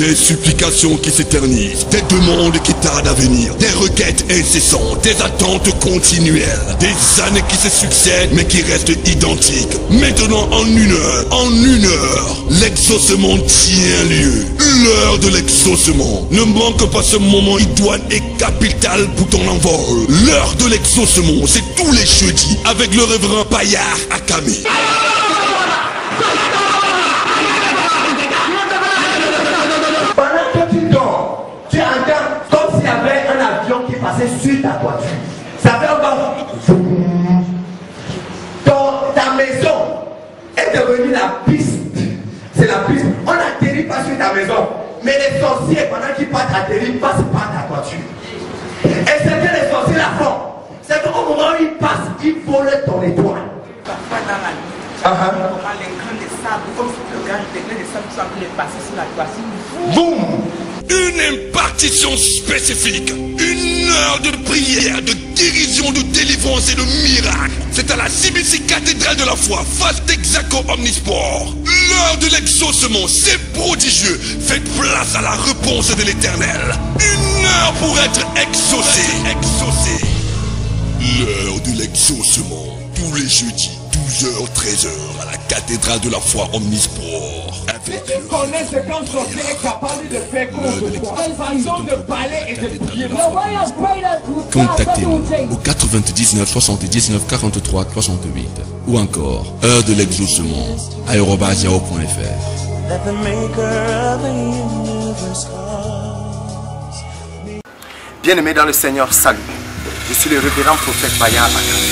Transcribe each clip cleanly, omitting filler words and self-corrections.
Des supplications qui s'éternisent, des demandes qui tardent à venir, des requêtes incessantes, des attentes continuelles, des années qui se succèdent mais qui restent identiques. Maintenant en une heure, l'exaucement tient lieu. L'heure de l'exaucement. Ne manque pas ce moment idoine et capital pour ton envol. L'heure de l'exaucement, c'est tous les jeudis avec le révérend Bayard Akamé. Sur ta toiture, ça fait encore ta maison est devenue la piste. C'est la piste. On n'atterrit pas sur ta maison, mais les sorciers, pendant qu'ils partent atterrir, passent par ta toiture. Et c'est que les sorciers la font. C'est qu'au moment où ils passent, ils volent ton étoile. Parfois dans la nuit, comment les grains de sable, comme si le grain de sable sont les passer sur la toiture. Boum! Une impartition spécifique, une heure de prière, de guérison, de délivrance et de miracle. C'est à la CBC Cathédrale de la Foi, face d'Exaco Omnisport. L'heure de l'exaucement, c'est prodigieux. Faites place à la réponse de l'Éternel. Une heure pour être exaucé. L'heure de l'exaucement, tous les jeudis, 12h, 13h, à la Cathédrale de la Foi Omnisport. Si tu connais ce qu'un sorcier est capable de faire contre toi, façon de parler et de prier. Contactez-nous au 99 79 43 68 ou encore heure de l'exaucement @yahoo.fr. Bien-aimés dans le Seigneur, salut. Je suis le révérend prophète Bayard Akamé.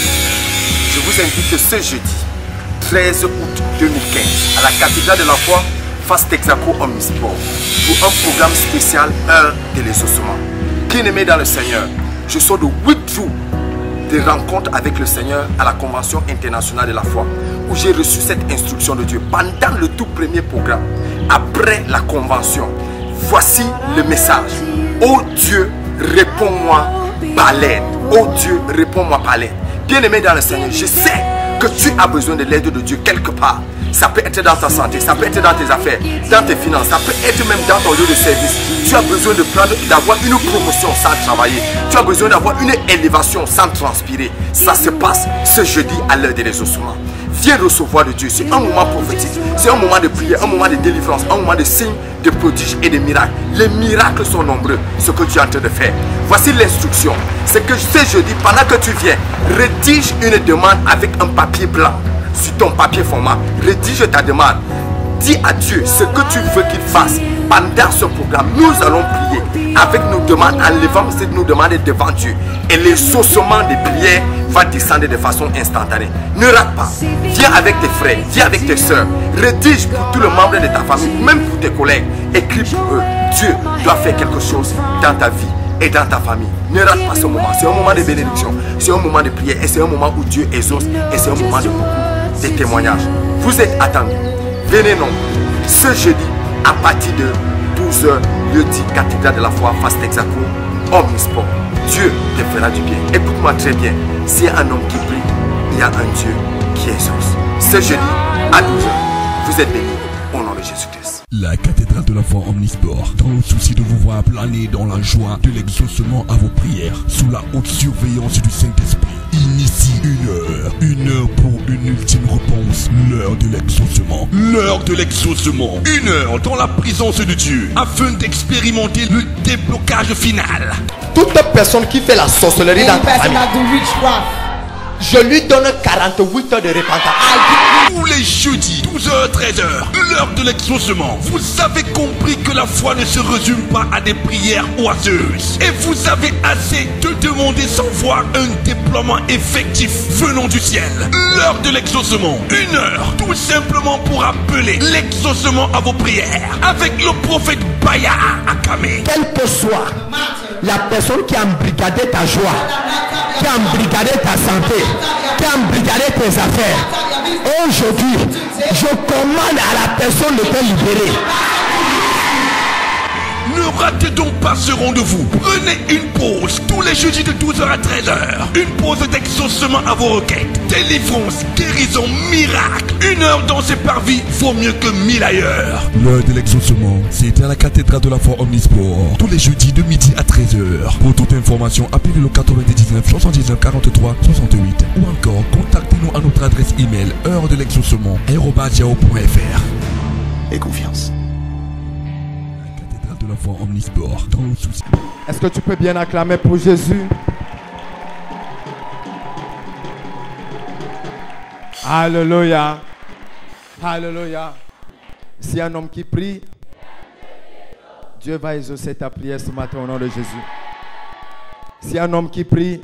Je vous invite ce jeudi 13 août 2015 à la Cathédrale de la Foi, face Texaco Omnisport, pour un programme spécial heure de l'exaucement. Bien-aimés dans le Seigneur, je sors de 8 jours de rencontres avec le Seigneur à la Convention internationale de la foi, où j'ai reçu cette instruction de Dieu pendant le tout premier programme. Après la convention, voici le message. Oh Dieu, réponds-moi par l'aide. Oh Dieu, réponds-moi par l'aide. Bien-aimé dans le Seigneur, je sais que tu as besoin de l'aide de Dieu quelque part. Ça peut être dans ta santé, ça peut être dans tes affaires, dans tes finances, ça peut être même dans ton lieu de service. Tu as besoin d'avoir une promotion sans travailler. Tu as besoin d'avoir une élévation sans transpirer. Ça se passe ce jeudi à l'heure de l'exaucement. Viens recevoir de Dieu. C'est un moment prophétique. C'est un moment de prière, un moment de délivrance, un moment de signes, de prodiges et de miracles. Les miracles sont nombreux, ce que tu es en train de faire. Voici l'instruction. C'est que ce jeudi, pendant que tu viens, rédige une demande avec un papier blanc. Sur ton papier format, rédige ta demande. Dis à Dieu ce que tu veux qu'il fasse. Pendant ce programme, nous allons prier avec nos demandes, en levant nos demandes devant Dieu. Et l'exaucement des prières va descendre de façon instantanée. Ne rate pas. Viens avec tes frères, viens avec tes soeurs. Rédige pour tous les membres de ta famille, même pour tes collègues. Écris pour eux. Dieu doit faire quelque chose dans ta vie et dans ta famille. Ne rate pas ce moment. C'est un moment de bénédiction. C'est un moment de prière. Et c'est un moment où Dieu exauce. Et c'est un moment de beaucoup de témoignages. Vous êtes attendus. Venez nombreux. Ce jeudi, à partir de 12h, lieu dit Cathédrale de la Foi, face Texaco Omnisport. Dieu te fera du bien. Écoute-moi très bien. S'il y a un homme qui prie, il y a un Dieu qui exauce. Ce jeudi, à 12h, vous êtes bénis. Au nom de Jésus-Christ. La Cathédrale de la Foi Omnisport, dans le souci de vous voir planer dans la joie de l'exaucement à vos prières, sous la haute surveillance du Saint-Esprit. Initie une heure pour une ultime réponse, l'heure de l'exaucement. L'heure de l'exaucement, une heure dans la présence de Dieu, afin d'expérimenter le déblocage final. Toute personne qui fait la sorcellerie dans ta famille, je lui donne 48 heures de repentance. Tous les jeudis, 12h, 13h, l'heure de l'exaucement. Vous avez compris que la foi ne se résume pas à des prières oiseuses. Et vous avez assez de demander sans voir un déploiement effectif venant du ciel. L'heure de l'exaucement, une heure, tout simplement pour appeler l'exaucement à vos prières. Avec le prophète Bayard Akamé. Quelle que soit la personne qui a embrigadé ta joie, qui a embrigadé ta santé, qui a embrigadé tes affaires, aujourd'hui, je commande à la personne de te libérer. Ne ratez donc pas ce rendez-vous. Prenez une pause tous les jeudis de 12h à 13h. Une pause d'exaucement à vos requêtes. Délivrance, guérison, miracle. 1 heure dans ces parvis vaut mieux que 1000 ailleurs. L'heure de l'exaucement, c'est à la cathédrale de la foi Omnisport. Tous les jeudis de midi à 13h. Pour toute information, appelez le 99 79 43 68. Ou encore, contactez-nous à notre adresse email heure de l'exaucement @yahoo.fr. Et confiance. La cathédrale de la foi Omnisport, dans le souci. Est-ce que tu peux bien acclamer pour Jésus? Alléluia. Alléluia. Si un homme qui prie, Dieu va exaucer ta prière ce matin au nom de Jésus. Si un homme qui prie,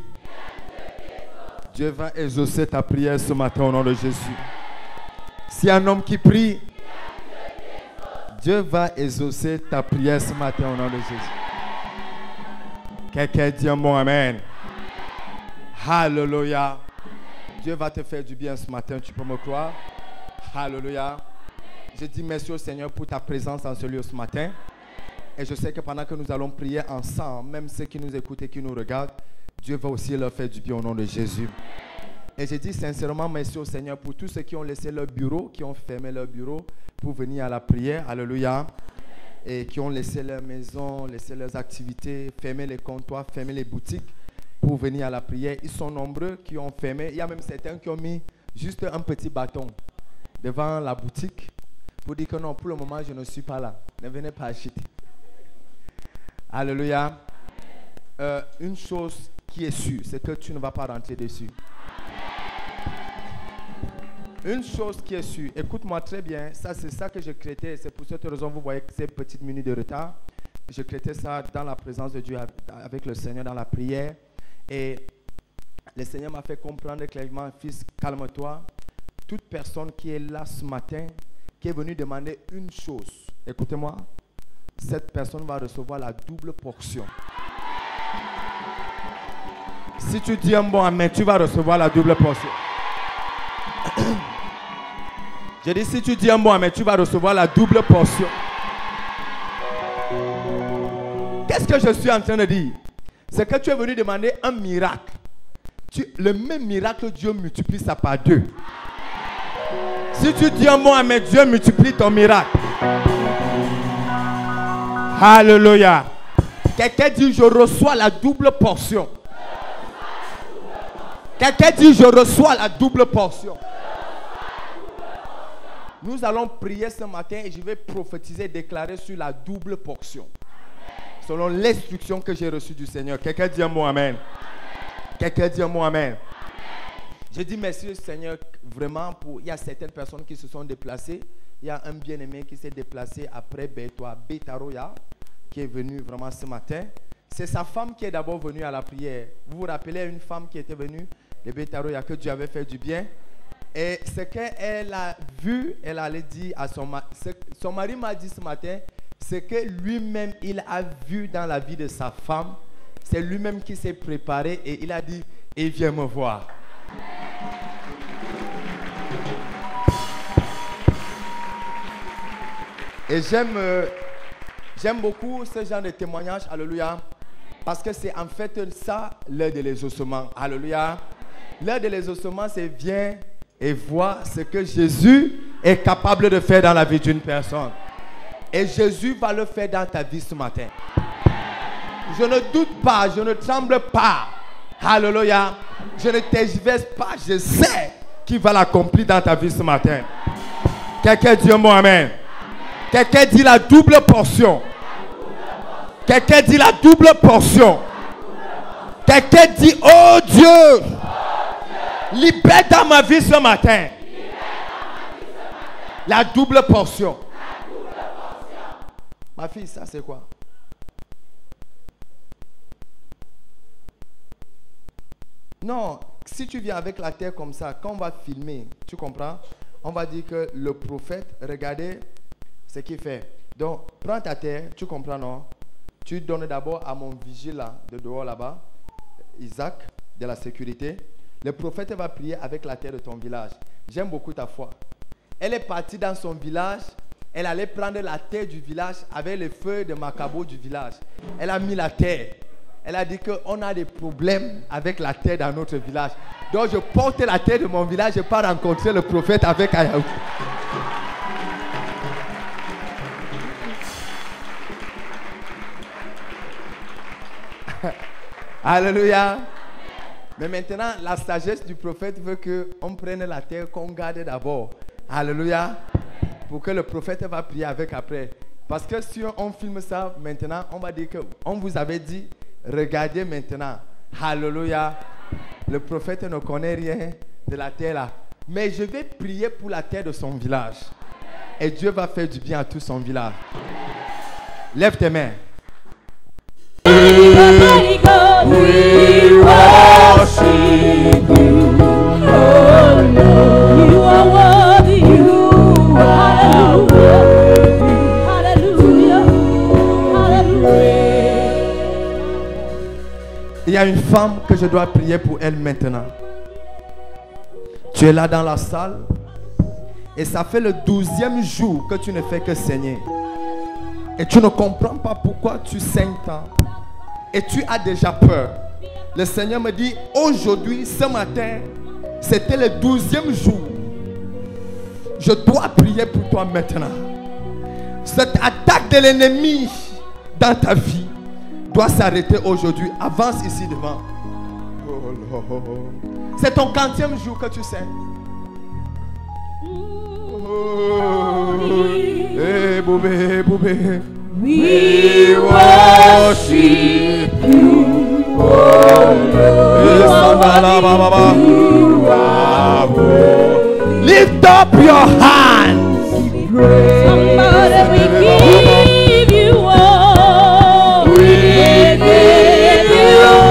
Dieu va exaucer ta prière ce matin au nom de Jésus. Si un homme qui prie, Dieu va exaucer ta prière ce matin au nom de Jésus. Quelqu'un dit un bon amen. Alléluia. Dieu va te faire du bien ce matin, tu peux me croire. Alléluia. Je dis merci au Seigneur pour ta présence dans ce lieu ce matin. Et je sais que pendant que nous allons prier ensemble, même ceux qui nous écoutent et qui nous regardent, Dieu va aussi leur faire du bien au nom de Jésus. Et je dis sincèrement merci au Seigneur pour tous ceux qui ont laissé leur bureau, qui ont fermé leur bureau pour venir à la prière. Alléluia. Et qui ont laissé leur maison, laissé leurs activités, fermé les comptoirs, fermé les boutiques pour venir à la prière. Ils sont nombreux qui ont fermé. Il y a même certains qui ont mis juste un petit bâton devant la boutique pour dire que non, pour le moment, je ne suis pas là. Ne venez pas acheter. Alléluia. Une chose qui est sûre, c'est que tu ne vas pas rentrer dessus. Une chose qui est sûre, écoute-moi très bien, ça c'est ça que je crétais, c'est pour cette raison vous voyez ces petites minutes de retard. Je crétais ça dans la présence de Dieu, avec le Seigneur, dans la prière. Et le Seigneur m'a fait comprendre clairement, fils, calme-toi. Toute personne qui est là ce matin, qui est venue demander une chose, écoutez-moi, cette personne va recevoir la double portion. Si tu dis un bon amen, tu vas recevoir la double portion. J'ai dit, si tu dis un bon amen, tu vas recevoir la double portion. Qu'est-ce que je suis en train de dire? C'est que tu es venu demander un miracle. Le même miracle, Dieu multiplie ça par 2. Si tu dis un bon amen, Dieu multiplie ton miracle. Alléluia. Quelqu'un dit, je reçois la double portion. Quelqu'un dit, je reçois la double portion. Nous allons prier ce matin et je vais prophétiser, déclarer sur la double portion. Selon l'instruction que j'ai reçue du Seigneur. Quelqu'un dit un mot amen. Quelqu'un dit un mot amen. Je dis merci au Seigneur vraiment pour... Il y a certaines personnes qui se sont déplacées. Il y a un bien-aimé qui s'est déplacé après Betaroya, qui est venu vraiment ce matin. C'est sa femme qui est d'abord venue à la prière. Vous vous rappelez une femme qui était venue de Betaroya, que Dieu avait fait du bien. Et ce qu'elle a vu, elle allait dire à son mari. Son mari m'a dit ce matin, c'est que lui-même, il a vu dans la vie de sa femme. C'est lui-même qui s'est préparé et il a dit, et viens me voir. Et j'aime beaucoup ce genre de témoignage, alléluia, parce que c'est en fait ça l'heure de l'exaucement, alléluia. L'heure de l'exaucement, c'est viens et vois ce que Jésus est capable de faire dans la vie d'une personne. Et Jésus va le faire dans ta vie ce matin. Je ne doute pas, je ne tremble pas. Alléluia. Je ne tergiverse pas, je sais qu'il va l'accomplir dans ta vie ce matin. Quelqu'un dit un mot amen. Quelqu'un dit la double portion. Quelqu'un dit la double portion. Quelqu'un dit, oh Dieu, libère dans ma vie ce matin la double portion. Ma fille, ça c'est quoi? Non, si tu viens avec la terre comme ça, quand on va filmer, tu comprends? On va dire que le prophète, regardez ce qu'il fait. Donc, prends ta terre, tu comprends, non? Tu donnes d'abord à mon vigile là, de dehors là-bas, Isaac, de la sécurité. Le prophète va prier avec la terre de ton village. J'aime beaucoup ta foi. Elle est partie dans son village, elle allait prendre la terre du village avec les feuilles de macabo du village. Elle a mis la terre. Elle a dit qu'on a des problèmes avec la terre dans notre village. Donc je porte la terre de mon village, je pars rencontrer le prophète avec Ayahu. Alléluia. Mais maintenant, la sagesse du prophète veut qu'on prenne la terre, qu'on garde d'abord. Alléluia. Pour que le prophète va prier avec après. Parce que si on filme ça maintenant, on va dire qu'on vous avait dit, regardez maintenant. Alléluia. Le prophète ne connaît rien de la terre là. Mais je vais prier pour la terre de son village. Et Dieu va faire du bien à tout son village. Lève tes mains. We worship you. Oh Lord, you are worthy. You are worthy. Hallelujah. Hallelujah. Il y a une femme que je dois prier pour elle maintenant. Tu es là dans la salle et ça fait le 12e jour que tu ne fais que saigner. Et tu ne comprends pas pourquoi tu saignes tant. Et tu as déjà peur. Le Seigneur me dit, aujourd'hui, ce matin, c'était le 12e jour. Je dois prier pour toi maintenant. Cette attaque de l'ennemi dans ta vie doit s'arrêter aujourd'hui. Avance ici devant. Oh Lord. C'est ton 40e jour que tu sais. Oh, hey, boubé, boubé. We worship you, oh Lord. You are worthy. Lift up your hands. Somebody, we give you all. We give you all.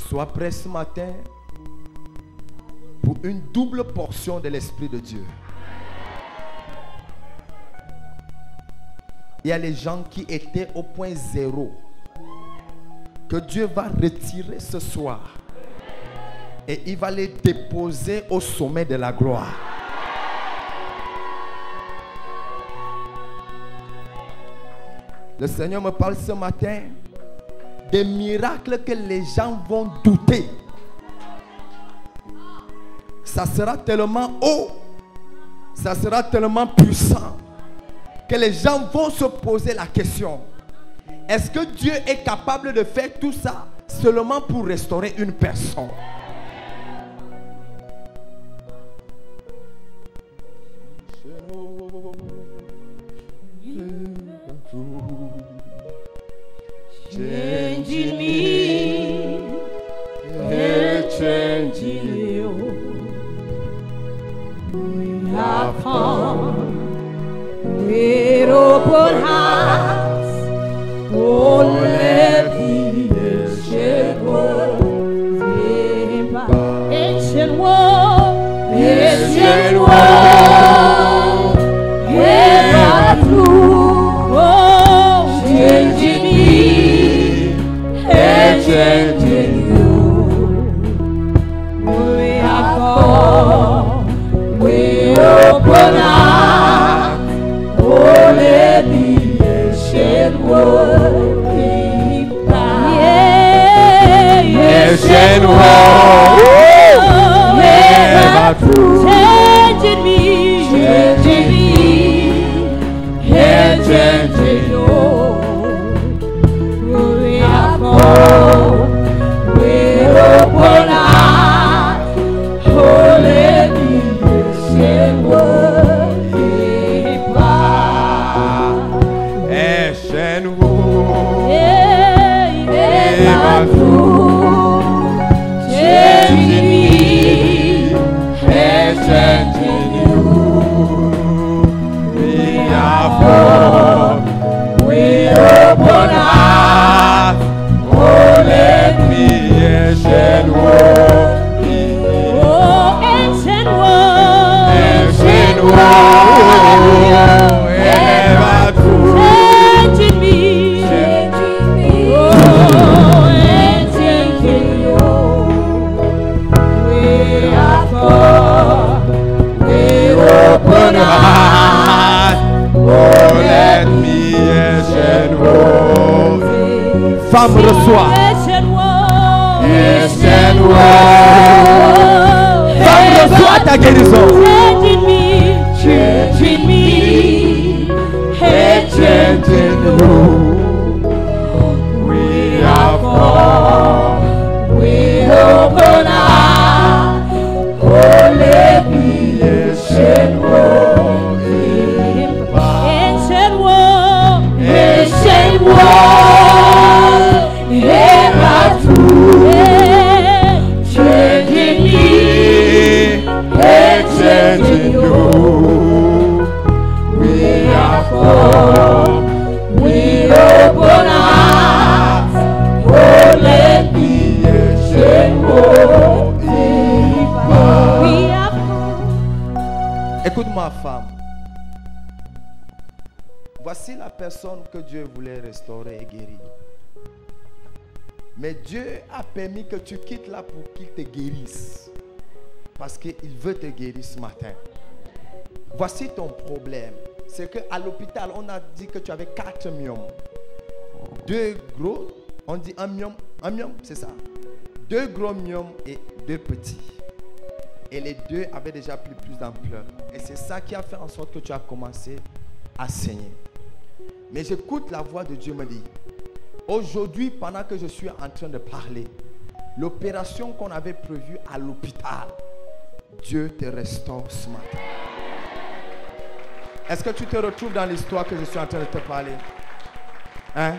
Sois prêt ce matin pour une double portion de l'Esprit de Dieu. Il y a les gens qui étaient au point zéro que Dieu va retirer ce soir et il va les déposer au sommet de la gloire. Le Seigneur me parle ce matin des miracles que les gens vont douter. Ça sera tellement haut, ça sera tellement puissant que les gens vont se poser la question: est-ce que Dieu est capable de faire tout ça seulement pour restaurer une personne? Changing me, changing you. We have come with open hearts. Oh, let the ancient world, ancient world, ever true. Oh, changing me. Changing you, we are gone, we open up, only the ancient world keep back. Yeah, ancient world, never true. Changing me, changing you. Femme reçoit. Femme reçoit ta guérison. We are born, we open our, oh let me ancient world, ancient world, ancient world, ever true, changing me, changing you. We are born, we open our, oh let me ancient world, we are born. Écoute-moi, femme. Voici la personne que Dieu voulait restaurer et guérir. Mais Dieu a permis que tu quittes là pour qu'il te guérisse. Parce qu'il veut te guérir ce matin. Voici ton problème. C'est qu'à l'hôpital, on a dit que tu avais 4 myomes. 2 gros, on dit un myome, c'est ça. 2 gros myomes et 2 petits. Et les 2 avaient déjà pris plus d'ampleur. Et c'est ça qui a fait en sorte que tu as commencé à saigner. Mais j'écoute la voix de Dieu me dire, aujourd'hui, pendant que je suis en train de parler, l'opération qu'on avait prévue à l'hôpital, Dieu te restaure ce matin. Est-ce que tu te retrouves dans l'histoire que je suis en train de te parler? Hein?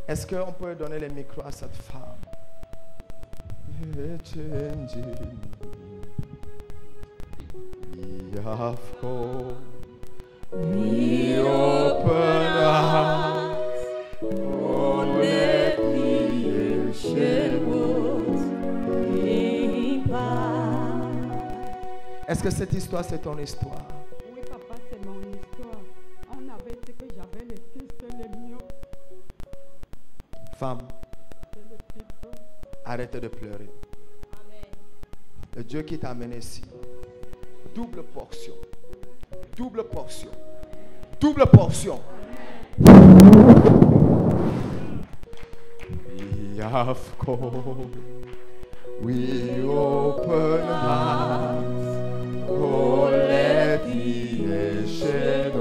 Est-ce qu'on peut donner le micro à cette femme? We open our, oh let the ancient words impact. Est-ce que cette histoire c'est ton histoire? Oui papa, c'est mon histoire. On avait dit que j'avais les kystes, les myopes. Femme, arrête de pleurer. Amen. Le Dieu qui t'a amené ici, double portion. Double portion. Double portion. We have come. We open hearts. Oh, let the ancient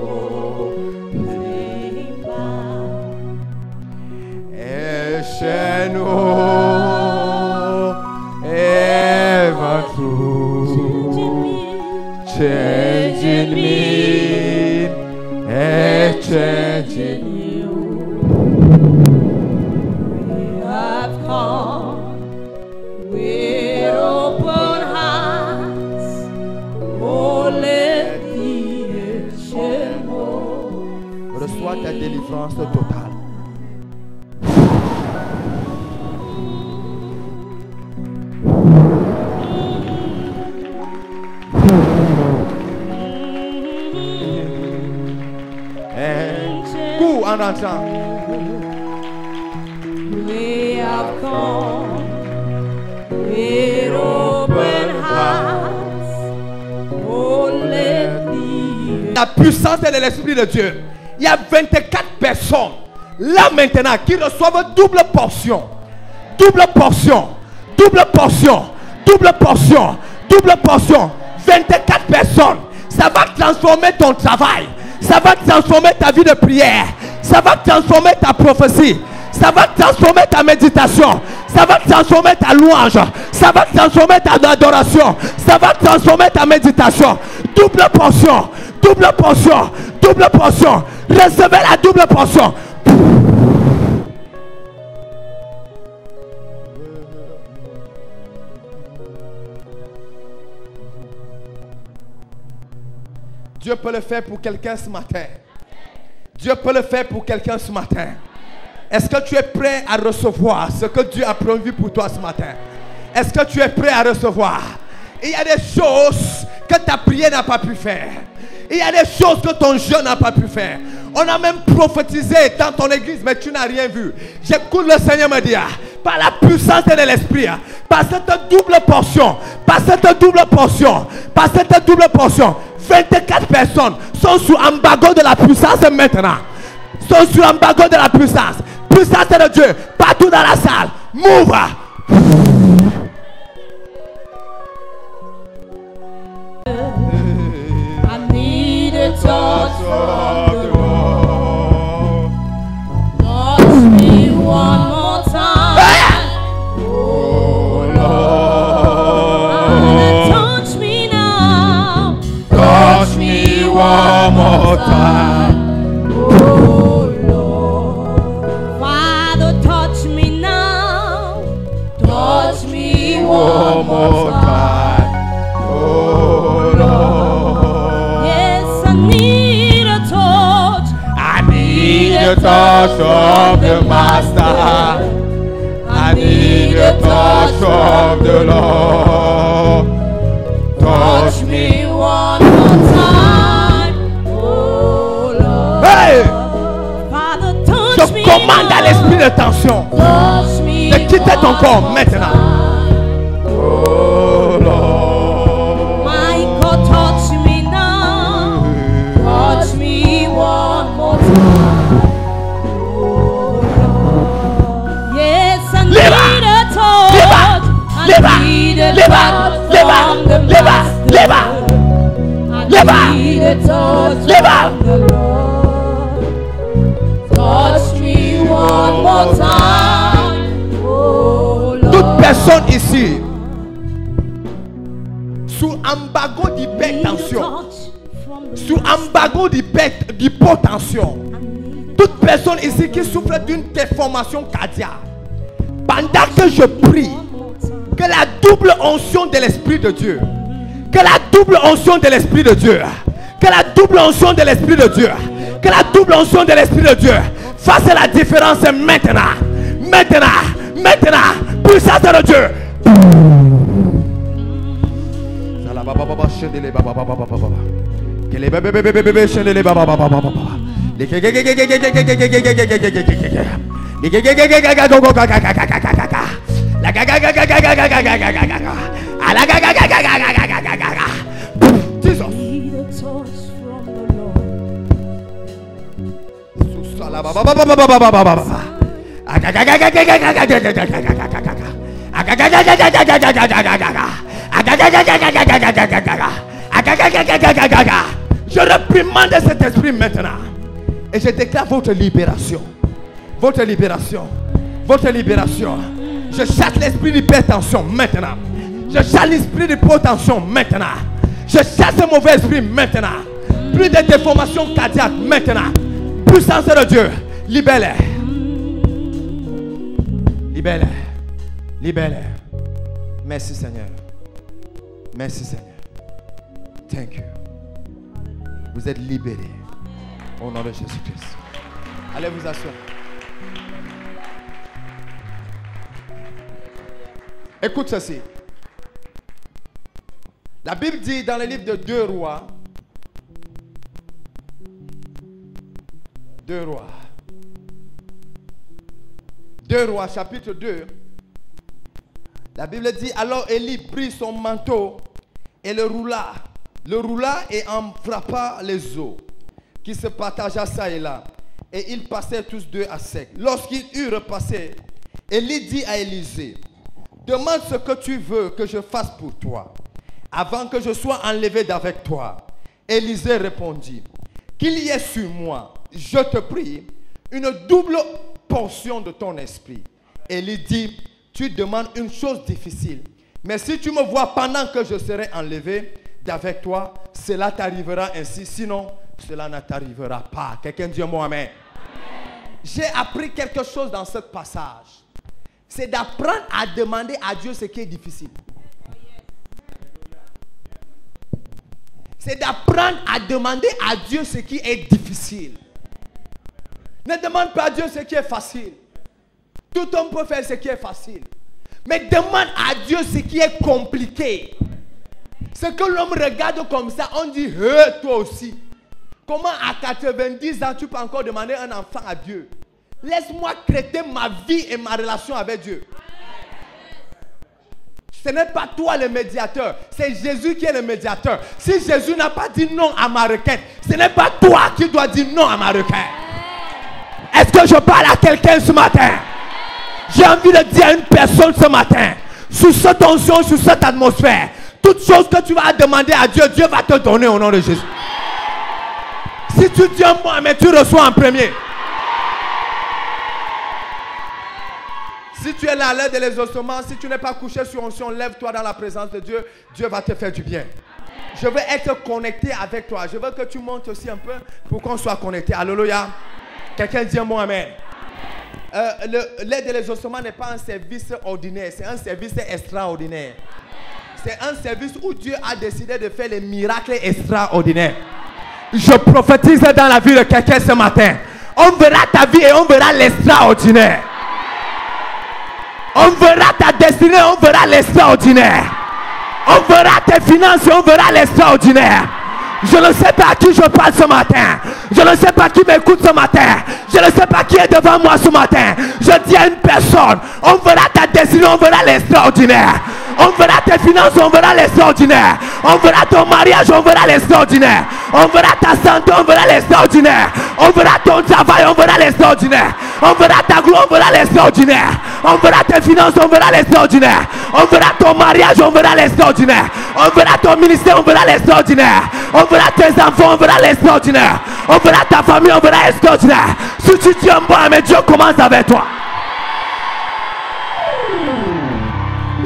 ever true. Changing me and changing you. We have come with open hearts. Oh, let the ancient world. Reçois ta délivrance totale. En entrant. We have come with open hearts. Oh, let the... La puissance de l'Esprit de Dieu. Il y a 24 personnes là maintenant qui reçoivent double portion. Double portion. Double portion. Double portion. Double portion. 24 personnes. Ça va transformer ton travail. Ça va transformer ta vie de prière. Ça va transformer ta prophétie. Ça va transformer ta méditation. Ça va transformer ta louange. Ça va transformer ta adoration. Ça va transformer ta méditation. Double portion. Double portion. Double portion. Recevez la double portion. Dieu peut le faire pour quelqu'un ce matin. Dieu peut le faire pour quelqu'un ce matin. Est-ce que tu es prêt à recevoir ce que Dieu a prévu pour toi ce matin? Est-ce que tu es prêt à recevoir? Il y a des choses que ta prière n'a pas pu faire. Il y a des choses que ton jeûne n'a pas pu faire. On a même prophétisé dans ton église, mais tu n'as rien vu. J'écoute le Seigneur me dire, par la puissance de l'esprit, par cette double portion, 24 personnes sont sous embargo de la puissance maintenant. Sont sous embargo de la puissance. Puissance de Dieu, partout dans la salle. Move. I need a touch from the Lord. Touch me one more time. Oh Lord, touch me now. Touch me one more time. Oh Lord, Father, touch me now. Touch me one more time. The touch of the Master. I need the touch of the Lord. Touch me one more time, oh Lord. Hey! Father, touch Je me commande à l'esprit de tension de quitter ton corps maintenant. Oh Lord, my God, touch me now. Touch me one more time. Toute personne ici sous embargo d'hypertension, sous embargo d'hypotension, toute personne ici qui souffre d'une déformation cardiaque, pendant que je prie, que la double onction de l'Esprit de Dieu, que la double onction de l'Esprit de Dieu, que la double onction de l'Esprit de Dieu, que la double onction de l'Esprit de Dieu fasse la différence maintenant, puissance de Dieu. Je réprimande cet esprit maintenant et je déclare votre libération. Votre libération. Votre libération. Je chasse l'esprit d'hypertension maintenant. Je chasse l'esprit d'hypotension maintenant. Je chasse ce mauvais esprit maintenant. Plus de déformation cardiaque maintenant. Puissance de Dieu. Libère-les. Libère-les. Libère-les. Merci Seigneur. Merci Seigneur. Thank you. Vous êtes libérés. Au nom de Jésus-Christ. Allez vous asseoir. Écoute ceci. La Bible dit dans le livre de 2 Rois. 2 Rois chapitre 2. La Bible dit, alors Élie prit son manteau et le roula et en frappa les eaux, qui se partagea ça et là. Et ils passèrent tous deux à sec. Lorsqu'ils eurent repassé, Élie dit à Élisée, demande ce que tu veux que je fasse pour toi, avant que je sois enlevé d'avec toi. Élisée répondit, qu'il y ait sur moi, je te prie, une double portion de ton esprit. Élie dit, tu demandes une chose difficile, mais si tu me vois pendant que je serai enlevé d'avec toi, cela t'arrivera ainsi, sinon cela ne t'arrivera pas. Quelqu'un dit un mot amen. J'ai appris quelque chose dans ce passage. C'est d'apprendre à demander à Dieu ce qui est difficile. c'est d'apprendre à demander à Dieu ce qui est difficile. Ne demande pas à Dieu ce qui est facile. Tout homme peut faire ce qui est facile. Mais demande à Dieu ce qui est compliqué. Ce que l'homme regarde comme ça, on dit, toi aussi. Comment à 90 ans tu peux encore demander un enfant à Dieu? Laisse-moi traiter ma vie et ma relation avec Dieu. Ce n'est pas toi le médiateur, c'est Jésus qui est le médiateur. Si Jésus n'a pas dit non à ma requête, ce n'est pas toi qui dois dire non à ma requête. Est-ce que je parle à quelqu'un ce matin? J'ai envie de dire à une personne ce matin, sous cette onction, sous cette atmosphère, toute chose que tu vas demander à Dieu, Dieu va te donner au nom de Jésus. Si tu dis un mot, mais tu reçois en premier. Si tu es là à l'aide de l'exaucement, si tu n'es pas couché sur onction, lève-toi dans la présence de Dieu. Dieu va te faire du bien. Je veux être connecté avec toi. Je veux que tu montes aussi un peu pour qu'on soit connecté. Alléluia. Quelqu'un dit un mot amen. L'aide de l'exaucement n'est pas un service ordinaire, c'est un service extraordinaire. C'est un service où Dieu a décidé de faire les miracles extraordinaires. Je prophétise dans la vie de quelqu'un ce matin. On verra ta vie et on verra l'extraordinaire. On verra ta destinée, on verra l'extraordinaire. On verra tes finances et on verra l'extraordinaire. Je ne sais pas à qui je parle ce matin. Je ne sais pas qui m'écoute ce matin. Je ne sais pas qui est devant moi ce matin. Je dis à une personne, on verra ta destinée, on verra l'extraordinaire. On verra tes finances, on verra l'extraordinaire. On verra ton mariage, on verra l'extraordinaire. On verra ta santé, on verra l'extraordinaire. On verra ton travail, on verra l'extraordinaire. On verra ta gloire, on verra l'extraordinaire. On verra tes finances, on verra l'extraordinaire. On verra ton mariage, on verra l'extraordinaire. On verra ton ministère, on verra l'extraordinaire. On verra tes enfants, on verra l'extraordinaire. On verra ta famille, on verra l'extraordinaire. Si tu dis un bon, mais Dieu commence avec toi.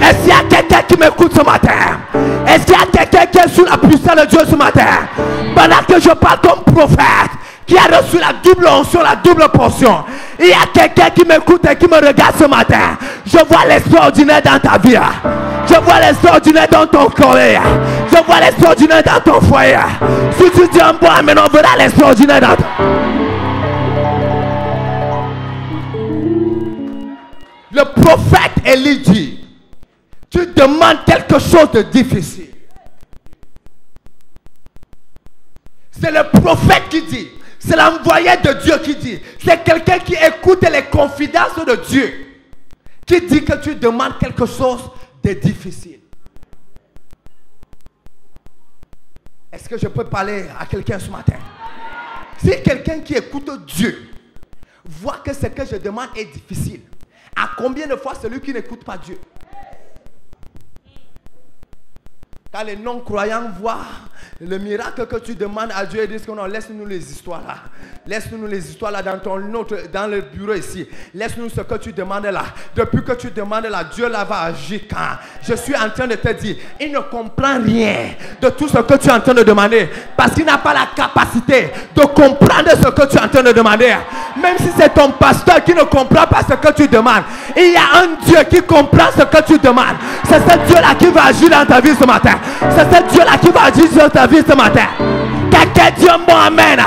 Est-ce qu'il y a quelqu'un qui m'écoute ce matin? Est-ce qu'il y a quelqu'un qui est sous la puissance de Dieu ce matin? Pendant que je parle comme prophète, qui a reçu la double onction, la double portion, il y a quelqu'un qui m'écoute et qui me regarde ce matin. Je vois l'extraordinaire dans ta vie. Je vois l'extraordinaire dans ton corps. Je vois l'extraordinaire dans ton foyer. Si tu dis un bon amen, on verra l'extraordinaire dans ton... Le prophète Élie dit, tu demandes quelque chose de difficile. C'est le prophète qui dit. C'est l'envoyé de Dieu qui dit. C'est quelqu'un qui écoute les confidences de Dieu. Qui dit que tu demandes quelque chose de difficile. Est-ce que je peux parler à quelqu'un ce matin? Si quelqu'un qui écoute Dieu voit que ce que je demande est difficile, à combien de fois celui qui n'écoute pas Dieu? Quand les non-croyants voient le miracle que tu demandes à Dieu, ils disent que non, laisse-nous les histoires là. Laisse-nous les histoires là dans le bureau ici. Laisse-nous ce que tu demandes là. Depuis que tu demandes là, Dieu là va agir quand? Je suis en train de te dire, il ne comprend rien de tout ce que tu es en train de demander. Parce qu'il n'a pas la capacité de comprendre ce que tu es en train de demander. Même si c'est ton pasteur qui ne comprend pas ce que tu demandes, il y a un Dieu qui comprend ce que tu demandes. C'est ce Dieu là qui va agir dans ta vie ce matin. C'est ce Dieu là qui va agir sur ta vie ce matin. Quelqu'un dit un bon amen.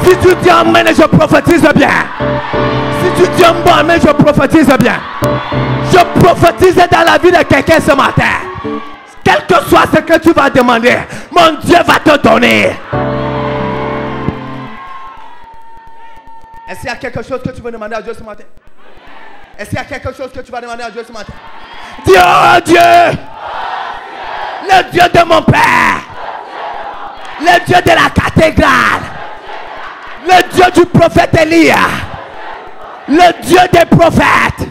Si tu dis amen, je prophétise bien. Si tu dis un bon amen, je prophétise bien. Je prophétise dans la vie de quelqu'un ce matin. Quel que soit ce que tu vas demander, mon Dieu va te donner. Est-ce qu'il y a quelque chose que tu veux demander à Dieu ce matin? Est-ce qu'il y a quelque chose que tu vas demander à Dieu ce matin? Dis oh Dieu! Le Dieu de mon Père, le Dieu de la cathédrale, le Dieu du prophète Élia, le Dieu des prophètes,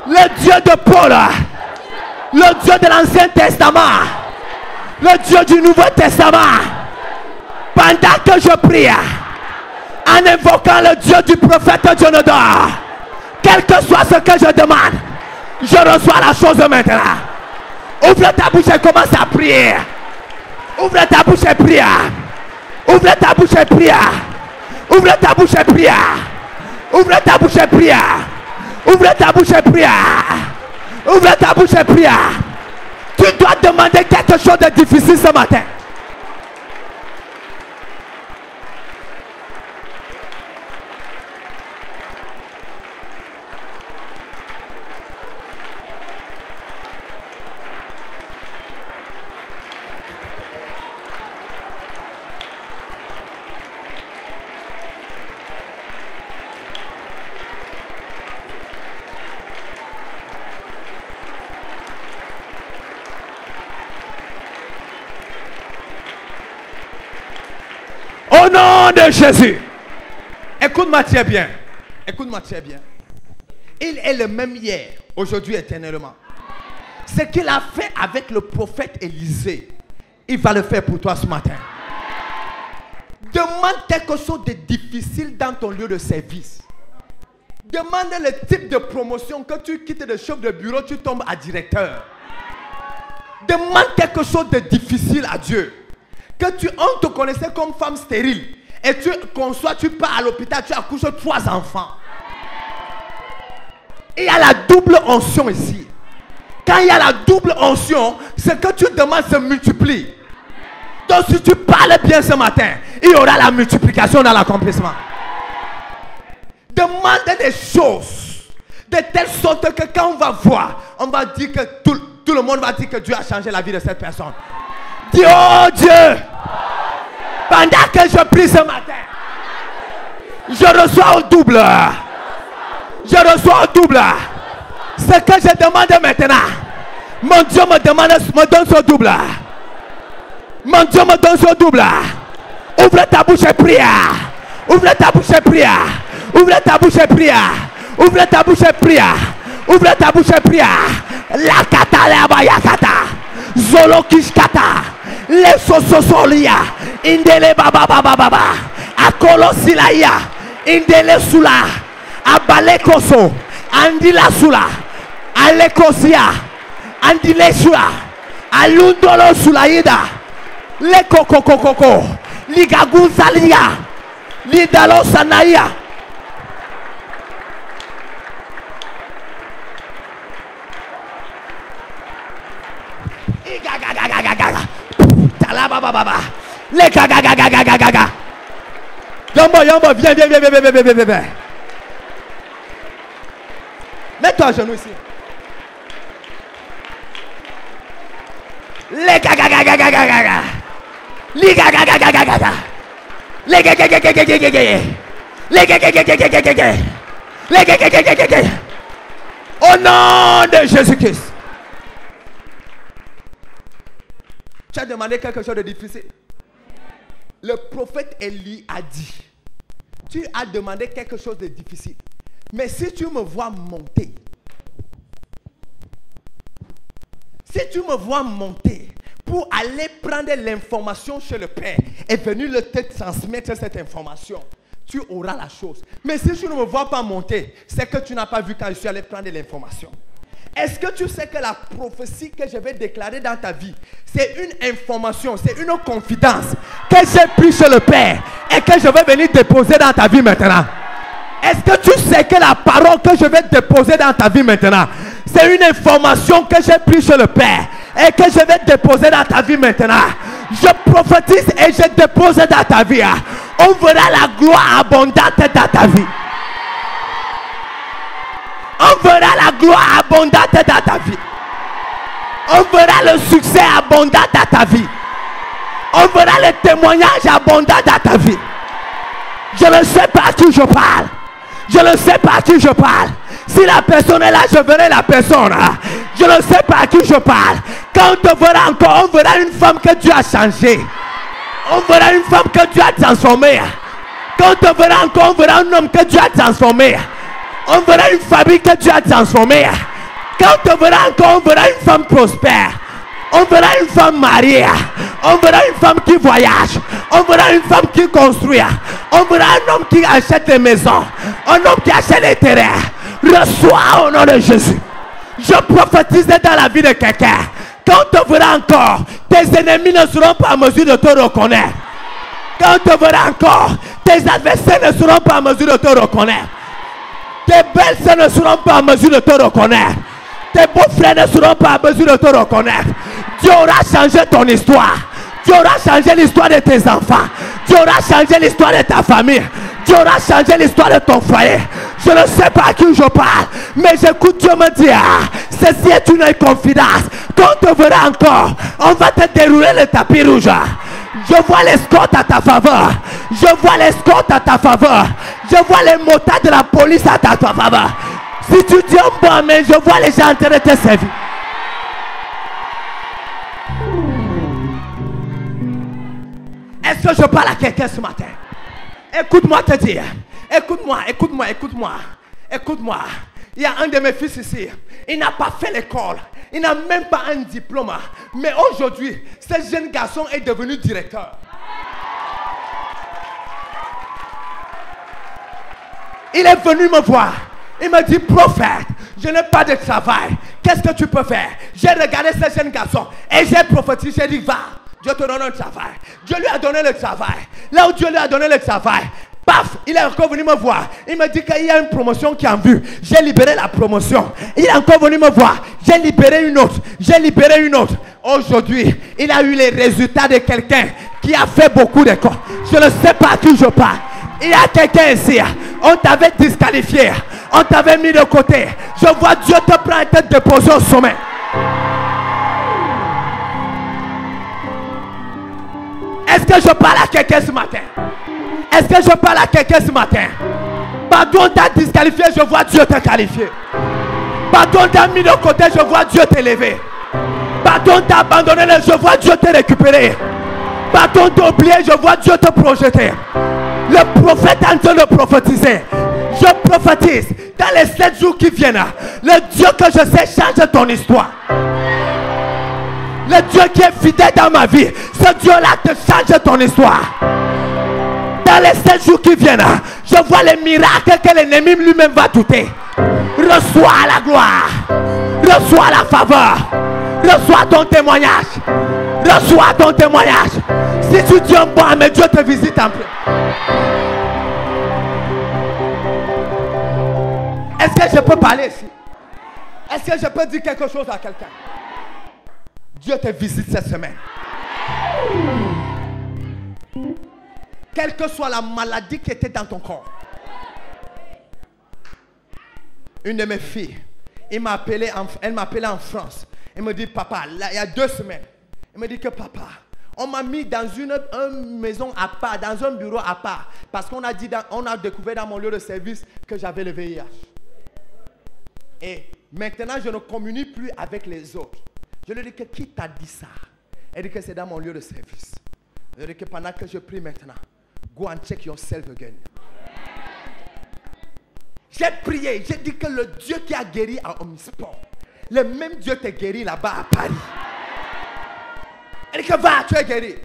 le Dieu de Paul, le Dieu de l'Ancien Testament, le Dieu du Nouveau Testament. Pendant que je prie, en invoquant le Dieu du prophète Jonathan, quel que soit ce que je demande, je reçois la chose maintenant. Ouvre ta bouche et commence à prier. Ouvre ta bouche et prie. Ouvre ta bouche et prie. Ouvre ta bouche et prie. Ouvre ta bouche et prie. Ouvre ta bouche et prie. Ouvre ta bouche et prie. Tu dois demander quelque chose de difficile ce matin. nom de Jésus. Écoute-moi très bien. Écoute-moi très bien. Il est le même hier, aujourd'hui, éternellement. Ce qu'il a fait avec le prophète Élisée, il va le faire pour toi ce matin. Demande quelque chose de difficile dans ton lieu de service. Demande le type de promotion que tu quittes de chef de bureau, tu tombes à directeur. Demande quelque chose de difficile à Dieu. On te connaissait comme femme stérile. Et tu conçois, tu pars à l'hôpital, tu accouches 3 enfants. Il y a la double onction ici. Quand il y a la double onction, ce que tu demandes se multiplie. Donc si tu parles bien ce matin, il y aura la multiplication dans l'accomplissement. Demande des choses de telle sorte que quand on va voir, on va dire que tout le monde va dire que Dieu a changé la vie de cette personne. Dis, oh Dieu, pendant que je prie ce matin, je reçois au double. Je reçois au double. Ce que je demande maintenant, mon Dieu me donne ce double. Mon Dieu me donne ce double. Ouvre ta bouche et prie. Ouvre ta bouche et prie. Ouvre ta bouche et prie. Ouvre ta bouche et prie. Ouvre ta bouche et prie. La kata la bayakata. Zolo kishkata. Le sososolia. Indele baba baba baba. Akolo silaya. Indele sula. Abale koso. Andila sula. Alekosia. Andile sula. Alundolo sulaida. Le koko koko koko. Ligagunzalia. Lidalo sanaya. Les gaga. Yombo, viens. Mets-toi à genoux ici. Les gaga. Les gaga. Les gaga. Au nom de Jésus-Christ. Tu as demandé quelque chose de difficile. Le prophète Élie a dit, tu as demandé quelque chose de difficile. Mais si tu me vois monter, pour aller prendre l'information chez le Père et venir te transmettre cette information, tu auras la chose. Mais si tu ne me vois pas monter, c'est que tu n'as pas vu quand je suis allé prendre l'information. Est-ce que tu sais que la prophétie que je vais déclarer dans ta vie, c'est une information, c'est une confidence que j'ai prise chez le Père et que je vais venir déposer dans ta vie maintenant? Est-ce que tu sais que la parole que je vais déposer dans ta vie maintenant, c'est une information que j'ai prise chez le Père et que je vais déposer dans ta vie maintenant? Je prophétise et je dépose dans ta vie. On verra la gloire abondante dans ta vie. On verra la gloire abondante dans ta vie. On verra le succès abondant dans ta vie. On verra le témoignage abondant dans ta vie. Je ne sais pas à qui je parle. Je ne sais pas à qui je parle. Si la personne est là, je verrai la personne. Je ne sais pas à qui je parle. Quand on te verra encore, on verra une femme que Dieu a changée. On verra une femme que Dieu a transformée. Quand on te verra encore, on verra un homme que Dieu a transformé. On verra une famille que Dieu a transformée. Quand on te verra encore, on verra une femme prospère. On verra une femme mariée. On verra une femme qui voyage. On verra une femme qui construit. On verra un homme qui achète des maisons. Un homme qui achète des terrains. Reçois au nom de Jésus. Je prophétise dans la vie de quelqu'un. Quand on te verra encore, tes ennemis ne seront pas en mesure de te reconnaître. Quand on te verra encore, tes adversaires ne seront pas en mesure de te reconnaître. Tes belles-sœurs ne seront pas en mesure de te reconnaître. Tes beaux-frères ne seront pas en mesure de te reconnaître. Dieu aura changé ton histoire. Dieu aura changé l'histoire de tes enfants. Dieu aura changé l'histoire de ta famille. Dieu aura changé l'histoire de ton foyer. Je ne sais pas à qui je parle, mais j'écoute Dieu me dire, ceci est une confidence. Quand on te verra encore, on va te dérouler le tapis rouge. Je vois l'escorte à ta faveur. Je vois l'escorte à ta faveur. Je vois les motards de la police à ta faveur. Si tu dis un bon amen, je vois les gens en train de te servir. Est-ce que je parle à quelqu'un ce matin? Écoute-moi te dire. Écoute-moi. Il y a un de mes fils ici. Il n'a pas fait l'école. Il n'a même pas un diplôme. Mais aujourd'hui, ce jeune garçon est devenu directeur. Il est venu me voir. Il m'a dit, prophète, je n'ai pas de travail. Qu'est-ce que tu peux faire? J'ai regardé ce jeune garçon et j'ai prophétisé. J'ai dit, va, Dieu te donne un travail. Dieu lui a donné le travail. Là où Dieu lui a donné le travail, paf, il est encore venu me voir. Il m'a dit qu'il y a une promotion qui est en vue. J'ai libéré la promotion. Il est encore venu me voir. J'ai libéré une autre. Aujourd'hui, il a eu les résultats de quelqu'un qui a fait beaucoup d'écoles. Je ne sais pas à qui je parle. Il y a quelqu'un ici. On t'avait disqualifié. On t'avait mis de côté. Je vois Dieu te prendre et te déposer au sommet. Est-ce que je parle à quelqu'un ce matin? Pardon, t'a disqualifié, je vois Dieu te qualifier. Pardon, t'a mis de côté, je vois Dieu t'élever. Pardon, t'a abandonné, je vois Dieu te récupérer. Pardon, t'a oublié, je vois Dieu te projeter. Le prophète est en train de prophétiser. Je prophétise dans les 7 jours qui viennent. Le Dieu que je sais change ton histoire. Le Dieu qui est fidèle dans ma vie, ce Dieu-là te change ton histoire. Dans les 7 jours qui viennent, je vois les miracles que l'ennemi lui-même va douter. Reçois la gloire. Reçois la faveur. Reçois ton témoignage. Si tu dis un bon, mais Dieu te visite en plus. Est-ce que je peux parler ici? Est-ce que je peux dire quelque chose à quelqu'un? Dieu te visite cette semaine. Quelle que soit la maladie qui était dans ton corps. Une de mes filles, elle m'a appelé en France. Elle me dit, papa, là, il y a 2 semaines, elle me dit que papa, on m'a mis dans une maison à part, dans un bureau à part, parce qu'on a découvert dans mon lieu de service que j'avais le VIH. Et maintenant, je ne communie plus avec les autres. Je lui dis que qui t'a dit ça? Elle dit que c'est dans mon lieu de service. Je lui dis que pendant que je prie maintenant, go and check yourself again. J'ai prié, j'ai dit que le Dieu qui a guéri à Omnisport, le même Dieu te guérit là-bas à Paris. Elle dit que va, tu es guéri.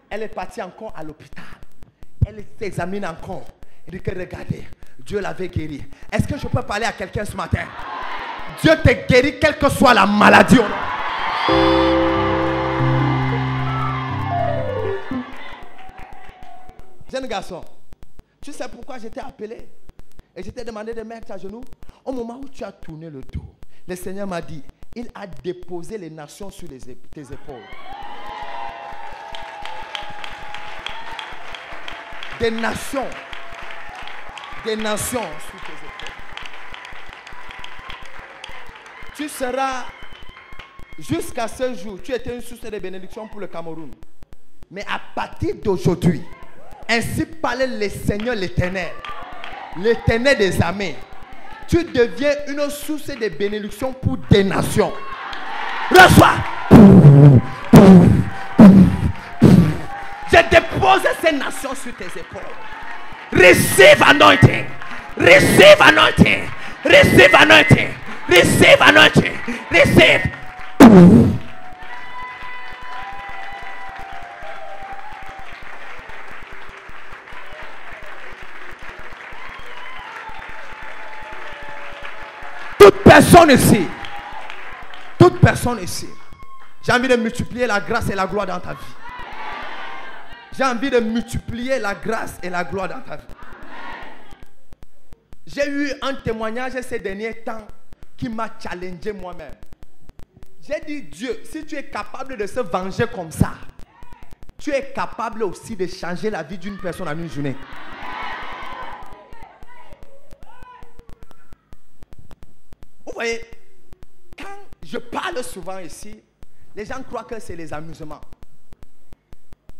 Elle est partie encore à l'hôpital. Elle s'examine encore. Elle dit que regardez, Dieu l'avait guéri. Est-ce que je peux parler à quelqu'un ce matin? Dieu te guérit quelle que soit la maladie. Jeune garçon, tu sais pourquoi j'étais appelé? Et je t'ai demandé de mettre à genoux. Au moment où tu as tourné le dos, le Seigneur m'a dit, il a déposé les nations sur tes épaules. Des nations sur tes épaules. Tu seras, jusqu'à ce jour, tu étais une source de bénédiction pour le Cameroun. Mais à partir d'aujourd'hui, ainsi parlait le Seigneur l'Éternel, l'Éternel des armées, tu deviens une source de bénédiction pour des nations. Reçois. Je dépose ces nations sur tes épaules. Receive anointing. Receive anointing. Receive anointing. Receive anointing. Receive. Toute personne ici, j'ai envie de multiplier la grâce et la gloire dans ta vie. J'ai envie de multiplier la grâce et la gloire dans ta vie. J'ai eu un témoignage ces derniers temps qui m'a challengé moi-même. J'ai dit, Dieu, si tu es capable de se venger comme ça, tu es capable aussi de changer la vie d'une personne en une journée. Vous voyez, quand je parle souvent ici, les gens croient que c'est les amusements.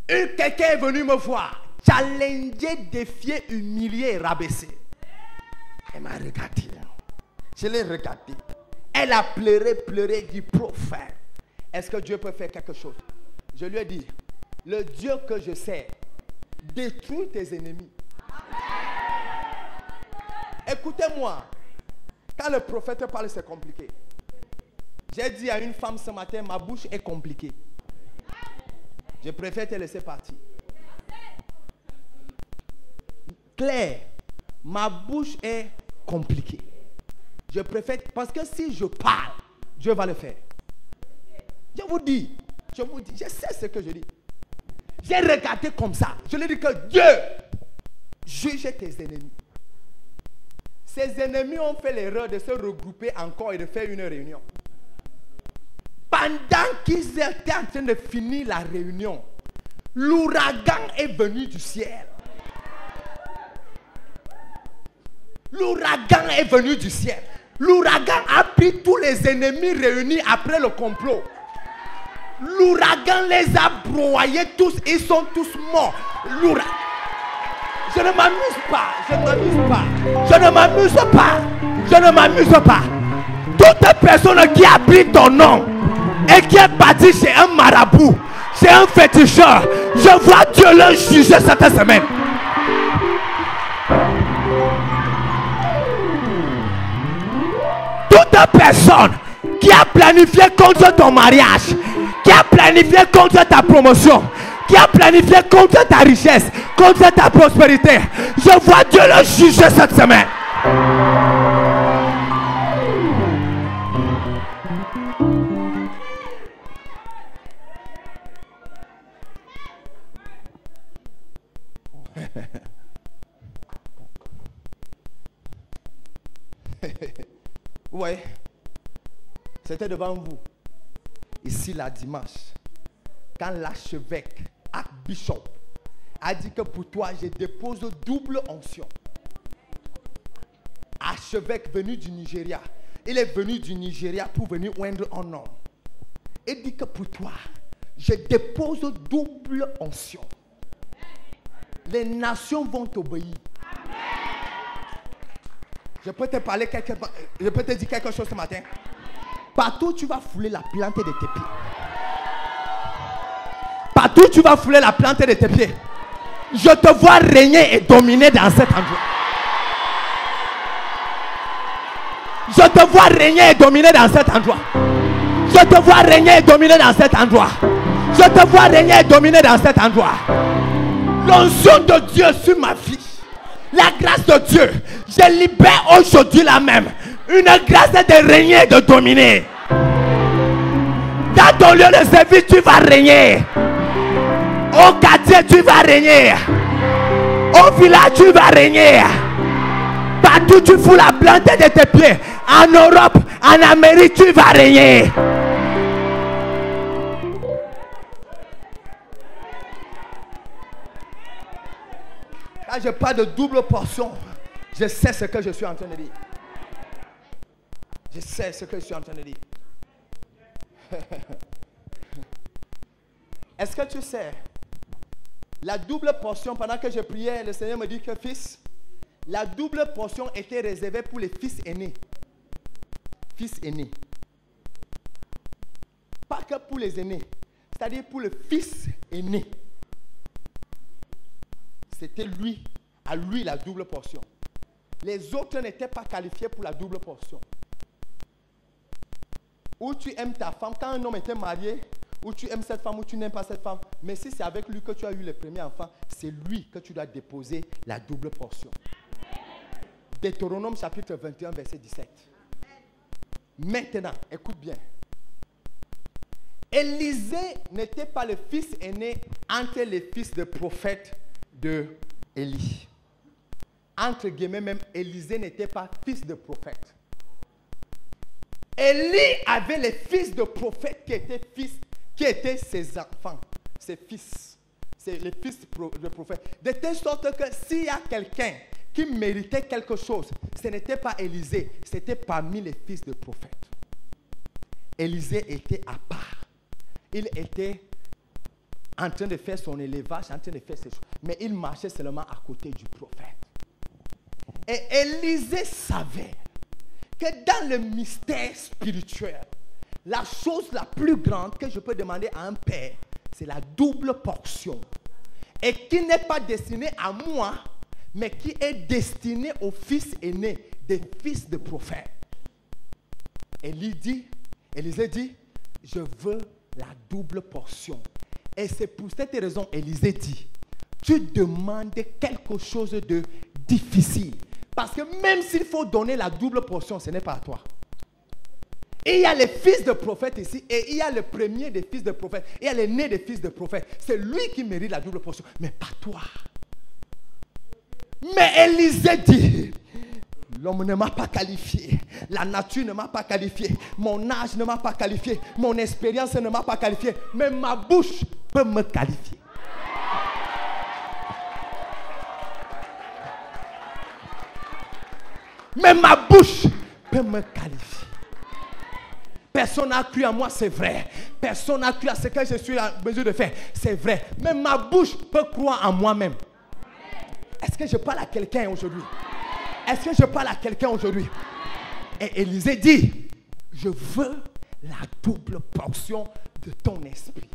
Quelqu'un est venu me voir, challenger, défier, humilier et rabaisser. Elle m'a regardé. Je l'ai regardé. Elle a pleuré, dit, prophète, est-ce que Dieu peut faire quelque chose? Je lui ai dit, le Dieu que je sais détruit tes ennemis Écoutez-moi. Quand le prophète parle, c'est compliqué. J'ai dit à une femme ce matin, ma bouche est compliquée. Je préfère te laisser partir. Claire, ma bouche est compliquée. Je préfère, parce que si je parle, Dieu va le faire. Je vous dis, je sais ce que je dis. J'ai regardé comme ça. Je lui ai dit que Dieu juge tes ennemis. Ces ennemis ont fait l'erreur de se regrouper encore et de faire une réunion. Pendant qu'ils étaient en train de finir la réunion, l'ouragan est venu du ciel. L'ouragan est venu du ciel. L'ouragan a pris tous les ennemis réunis après le complot. L'ouragan les a broyés tous. Ils sont tous morts. Je ne m'amuse pas. Je ne m'amuse pas. Je ne m'amuse pas. Je ne m'amuse pas. Toute personne qui a pris ton nom et qui est partie chez un marabout, chez un féticheur, je vois Dieu le juger cette semaine. Toute personne qui a planifié contre ton mariage, qui a planifié contre ta promotion, qui a planifié contre ta richesse, contre ta prospérité, je vois Dieu le juger cette semaine. Ouais, c'était devant vous, ici la dimanche, quand l'archevêque, archbishop, a dit que pour toi, je dépose double onction. Archevêque venu du Nigeria, il est venu du Nigeria pour venir oindre un homme. Il dit que pour toi, je dépose double onction. Les nations vont t'obéir. Je peux te parler je peux te dire quelque chose ce matin. Partout tu vas fouler la plante de tes pieds. Partout tu vas fouler la plante de tes pieds. Je te vois régner et dominer dans cet endroit. Je te vois régner et dominer dans cet endroit. Je te vois régner et dominer dans cet endroit. Je te vois régner et dominer dans cet endroit. L'onction de Dieu sur ma vie. La grâce de Dieu, je libère aujourd'hui la même. Une grâce de régner et de dominer. Dans ton lieu de service, tu vas régner. Au quartier, tu vas régner. Au village, tu vas régner. Partout, tu fous la plante de tes pieds. En Europe, en Amérique, tu vas régner. Quand je parle de double portion, je sais ce que je suis en train de dire. Je sais ce que je suis en train de dire. Est-ce que tu sais, la double portion, pendant que je priais, le Seigneur me dit que fils, la double portion était réservée pour les fils aînés. Fils aînés. Pas que pour les aînés, c'est-à-dire pour le fils aîné. C'était lui, à lui la double portion. Les autres n'étaient pas qualifiés pour la double portion. Ou tu aimes ta femme, quand un homme était marié, ou tu aimes cette femme, ou tu n'aimes pas cette femme, mais si c'est avec lui que tu as eu le premier enfant, c'est lui que tu dois déposer la double portion. Deutéronome chapitre 21, verset 17. Maintenant, écoute bien. Élisée n'était pas le fils aîné entre les fils de prophètes de Élie. Entre guillemets même, Élisée n'était pas fils de prophète. Élie avait les fils de prophètes qui étaient ses enfants, ses fils. C'est les fils de prophètes. De telle sorte que s'il y a quelqu'un qui méritait quelque chose, ce n'était pas Élisée, c'était parmi les fils de prophètes. Élisée était à part. Il était en train de faire son élevage, en train de faire ses choses. Mais il marchait seulement à côté du prophète. Et Élisée savait que dans le mystère spirituel, la chose la plus grande que je peux demander à un père, c'est la double portion. Et qui n'est pas destinée à moi, mais qui est destiné aux fils aînés des fils de prophètes. Élisée dit, je veux la double portion. Et c'est pour cette raison, Élisée dit, tu demandes quelque chose de difficile. Parce que même s'il faut donner la double portion, ce n'est pas à toi. Et il y a les fils de prophètes ici, et il y a le premier des fils de prophètes, et il y a l'aîné des fils de prophètes. C'est lui qui mérite la double portion, mais pas toi. Mais Élisée dit, l'homme ne m'a pas qualifié, la nature ne m'a pas qualifié, mon âge ne m'a pas qualifié, mon expérience ne m'a pas qualifié, mais ma bouche peut me qualifier. Mais ma bouche peut me qualifier. Personne n'a cru à moi, c'est vrai. Personne n'a cru à ce que je suis en mesure de faire, c'est vrai. Mais ma bouche peut croire en moi-même. Est-ce que je parle à quelqu'un aujourd'hui? Est-ce que je parle à quelqu'un aujourd'hui? Et Élisée dit, je veux la double portion de ton esprit.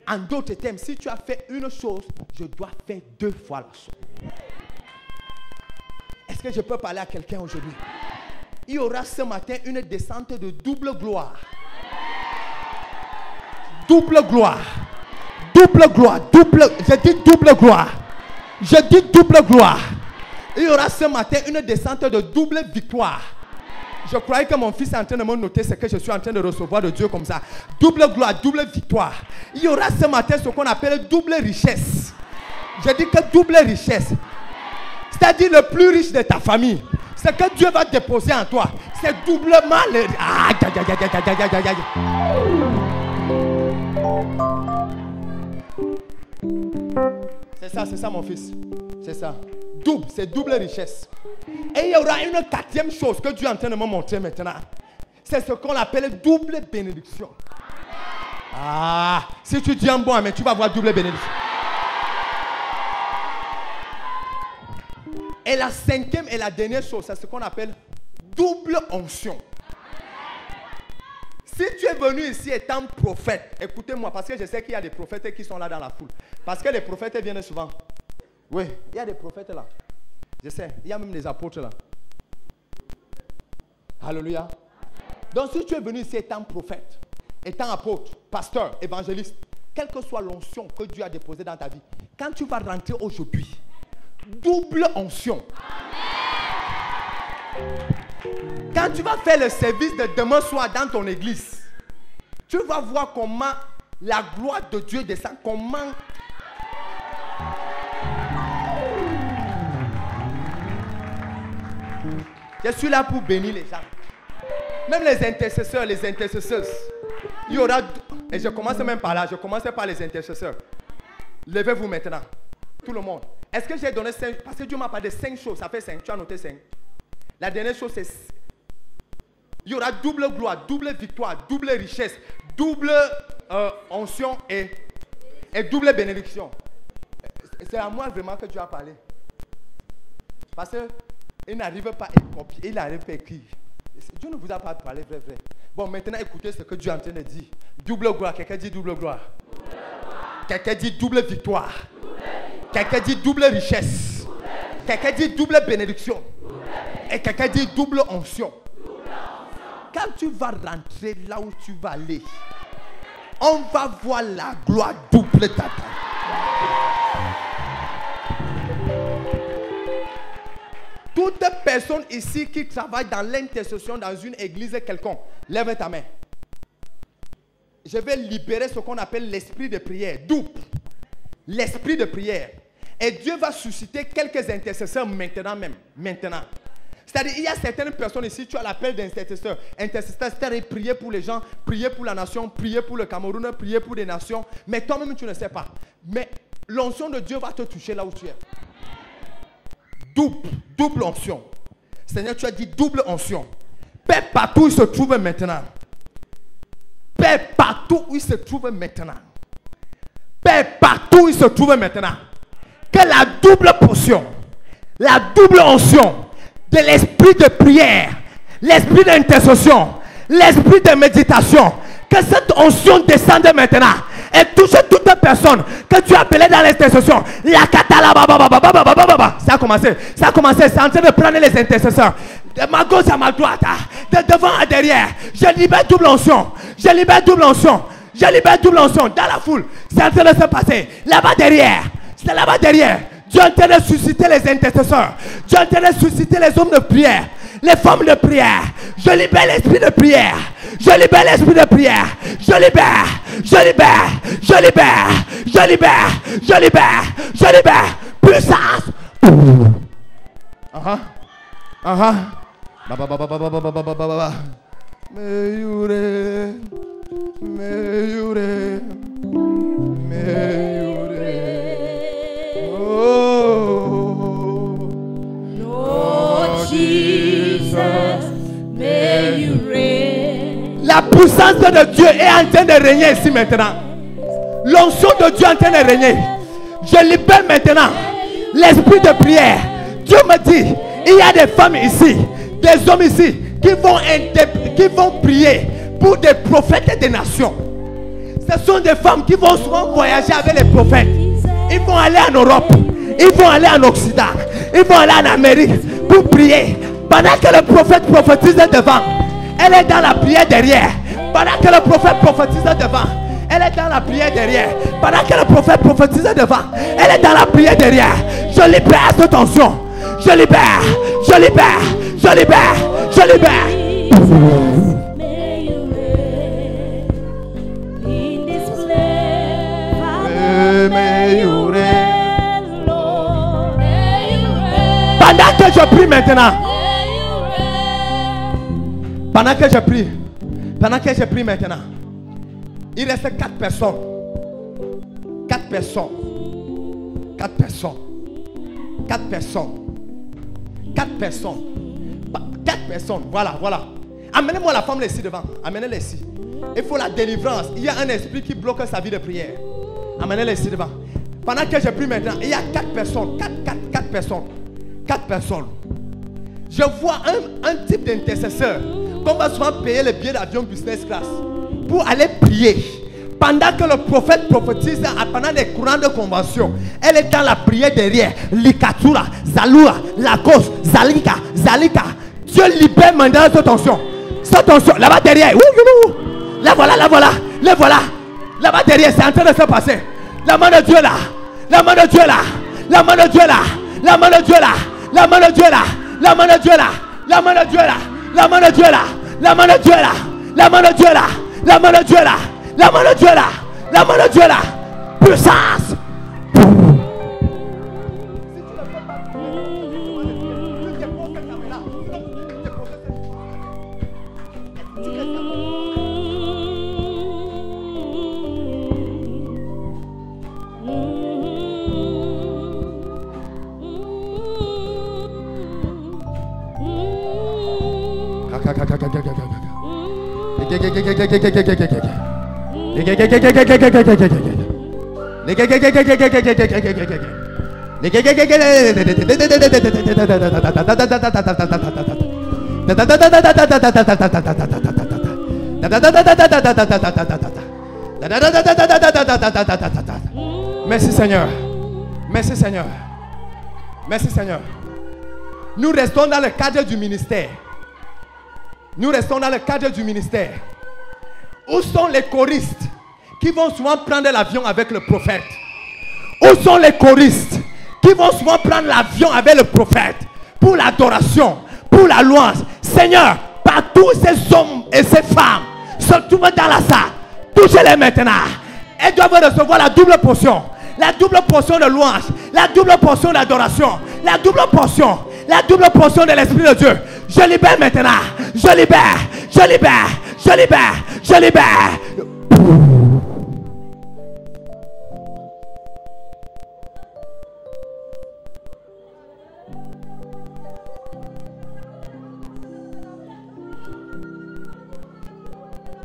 En d'autres termes, si tu as fait une chose, je dois faire 2 fois la chose. Est-ce que je peux parler à quelqu'un aujourd'hui? Il y aura ce matin une descente de double gloire. Double gloire. Double gloire. Je dis double gloire. Je dis double gloire. Il y aura ce matin une descente de double victoire. Je croyais que mon fils est en train de me noter ce que je suis en train de recevoir de Dieu comme ça. Double gloire, double victoire. Il y aura ce matin ce qu'on appelle double richesse. Je dis que double richesse. C'est-à-dire le plus riche de ta famille. Ce que Dieu va déposer en toi, c'est doublement le... C'est ça mon fils. C'est ça. Double, c'est double richesse. Et il y aura une 4e chose que Dieu est en train de me montrer maintenant. C'est ce qu'on appelle double bénédiction. Si tu dis un bon amen, tu vas avoir double bénédiction. Et la 5e et la dernière chose, c'est ce qu'on appelle double onction. Si tu es venu ici étant prophète, écoutez-moi, parce que je sais qu'il y a des prophètes qui sont là dans la foule. Parce que les prophètes viennent souvent. Oui, il y a des prophètes là. Je sais, il y a même des apôtres là. Alléluia. Donc si tu es venu ici étant prophète, étant apôtre, pasteur, évangéliste, quelle que soit l'onction que Dieu a déposée dans ta vie, quand tu vas rentrer aujourd'hui, double onction. Quand tu vas faire le service de demain soir dans ton église, tu vas voir comment la gloire de Dieu descend, comment... Je suis là pour bénir les gens. Même les intercesseurs, les intercesseuses. Il y aura... Et je commence même par là, je commence par les intercesseurs. Levez-vous maintenant. Tout le monde. Est-ce que j'ai donné 5? Parce que Dieu m'a parlé de 5 choses. Ça fait 5. Tu as noté 5. La dernière chose, c'est... Il y aura double gloire, double victoire, double richesse, double onction et double bénédiction. C'est à moi vraiment que Dieu a parlé. Parce qu'il n'arrive pas à copier, il n'arrive pas à écrire. Dieu ne vous a pas parlé vrai. Bon, maintenant écoutez ce que Dieu est en train de dire. Double gloire, quelqu'un dit double gloire. Quelqu'un dit double victoire. Quelqu'un dit double richesse. Quelqu'un dit double bénédiction. Et quelqu'un dit double onction. Quand tu vas rentrer là où tu vas aller, on va voir la gloire double tata. Toute personne ici qui travaille dans l'intercession dans une église quelconque, lève ta main. Je vais libérer ce qu'on appelle l'esprit de prière, double. L'esprit de prière. Et Dieu va susciter quelques intercesseurs maintenant. C'est-à-dire, il y a certaines personnes ici, tu as l'appel d'intercesseur. Intercesseur, c'est-à-dire prier pour les gens, prier pour la nation, prier pour le Cameroun, prier pour des nations. Mais toi-même, tu ne sais pas. Mais l'onction de Dieu va te toucher là où tu es. Double onction. Seigneur, tu as dit double onction. Père, partout où il se trouve maintenant. Père, partout où il se trouve maintenant. Père, partout où il se trouve maintenant. Que la double portion, la double onction de l'esprit de prière, l'esprit d'intercession, l'esprit de méditation, que cette onction descende maintenant et toucher toute personne que tu as appelée dans l'intercession. La katala, ça a commencé, c'est en train de prendre les intercesseurs. De ma gauche à ma droite, de devant à derrière. Je libère double onction. Je libère double onction. Je libère double onction dans la foule. C'est en train de se passer. Là-bas derrière. C'est là-bas derrière. Dieu est en train de susciter les intercesseurs. Dieu est en train de susciter les hommes de prière. Les femmes de prière. Je libère l'esprit de prière. Je libère l'esprit de prière. Je libère. Je libère. Je libère. Je libère. Je libère. Je libère. Puissance. Lord Jesus, may you reign. La puissance de Dieu est en train de régner ici maintenant. L'onction de Dieu est en train de régner. Je libère maintenant l'esprit de prière. Dieu me dit, il y a des femmes ici, des hommes ici qui vont prier pour des prophètes des nations. Ce sont des femmes qui vont souvent voyager avec les prophètes. Ils vont aller en Europe, ils vont aller en Occident, ils vont aller en Amérique pour prier. Pendant que le prophète prophétise devant, elle est dans la prière derrière. Pendant que le prophète prophétise devant, elle est dans la prière derrière. Pendant que le prophète prophétise devant, elle est dans la prière derrière. Je libère cette tension. Je libère, je libère, je libère, je libère. Pendant que je prie maintenant, pendant que je prie maintenant, il reste 4 personnes. 4 personnes. 4 personnes. 4 personnes. 4 personnes. 4 personnes. Voilà. Amenez-moi la femme ici devant. Amenez-la ici. Il faut la délivrance. Il y a un esprit qui bloque sa vie de prière. Amenez-la ici devant. Pendant que je prie maintenant, il y a 4 personnes. 4 personnes. 4 personnes. Je vois un type d'intercesseur qu'on va souvent payer le billet d'avion business class pour aller prier. Pendant que le prophète prophétise pendant les courants de convention, elle est dans la prière derrière. Likatura, Zalura, Lagos, Zalika. Dieu libère maintenant cette tension. Cette tension, là-bas derrière. Là voilà. Là-bas derrière, c'est en train de se passer. La main de Dieu là. La main de Dieu là. La main de Dieu là. La main de Dieu là. La main de Dieu là. La main de Dieu là. La main de Dieu là. La main de Dieu là. La main de Dieu là. La main de Dieu là. La main de Dieu là. La main de Dieu là. La main de Dieu là. Puissance. Merci Seigneur. Merci Seigneur. Merci Seigneur. Nous restons dans le cadre du ministère. Nous restons dans le cadre du ministère. Où sont les choristes qui vont souvent prendre l'avion avec le prophète? Où sont les choristes qui vont souvent prendre l'avion avec le prophète pour l'adoration, pour la louange? Seigneur, par tous ces hommes et ces femmes se trouvent dans la salle, touchez-les maintenant. Elles doivent recevoir la double portion. La double portion de louange, la double portion d'adoration, la double portion de l'Esprit de Dieu. Je libère maintenant. Je libère.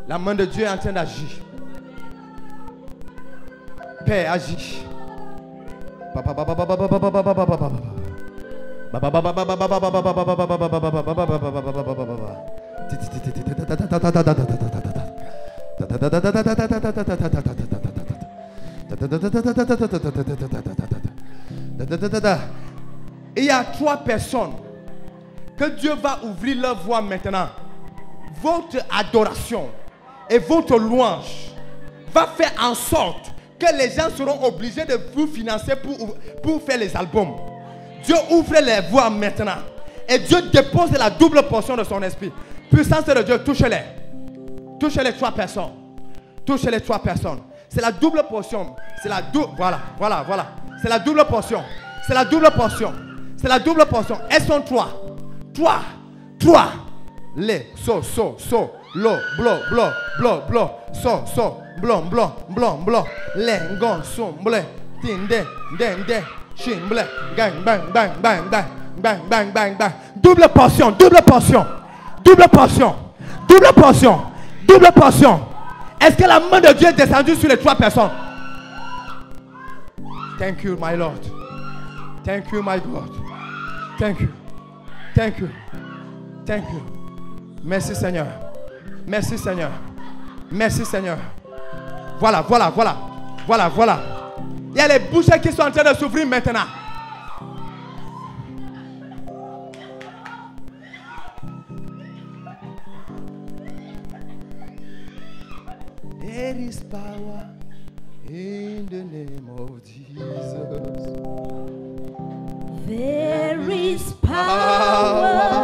La main de Dieu est en train d'agir. Père, agis. Il y a 3 personnes que Dieu va ouvrir leur voie maintenant. Votre adoration et votre louange va faire en sorte que les gens seront obligés de vous financer pour faire les albums. Dieu ouvre les voies maintenant. Et Dieu dépose la double portion de son esprit. Puissance de Dieu, touchez-les. Touchez les 3 personnes. Touchez les 3 personnes. C'est la double portion. C'est la double. Voilà. C'est la double portion. C'est la double portion. C'est la double portion. Elles sont 3. 3. Les, lo, blo, blo, les, gon, blé, tinde, dende, chimble, gang, bang. Double portion. Est-ce que la main de Dieu est descendue sur les 3 personnes? Thank you, my Lord. Thank you, my God. Thank you. Merci Seigneur. Voilà. Il y a les bouches qui sont en train de s'ouvrir maintenant. There is power in the name of Jesus. There is power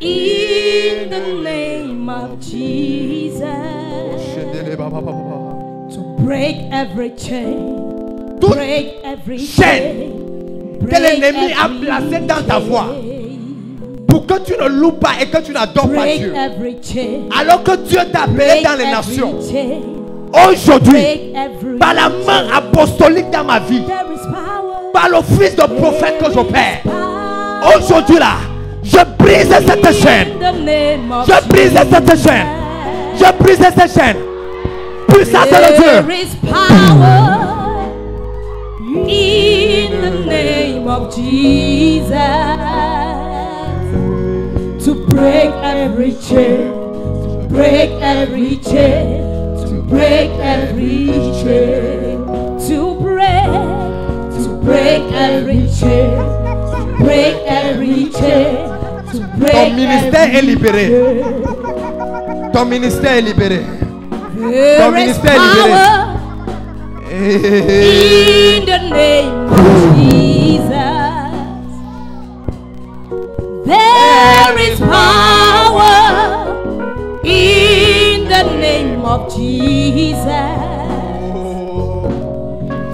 in the name of Jesus to break every chain, break every chain que l'ennemi a placé dans ta voie pour que tu ne loues pas et que tu n'adores pas Dieu, alors que Dieu t'a appelé dans les nations. Aujourd'hui, par la main apostolique dans ma vie, par le fils de prophète que j'opère, aujourd'hui là, je brise cette chaîne. Je brise cette chaîne. Puissance de Dieu. In the name of Jesus, to break every chain, to break every chain, to break every chain, to break every chain, to break every chain, to break. Ton ministère est libéré. Ton ministère est libéré. Ton ministère est libéré. In the name of Jesus, there is power. In the name of Jesus,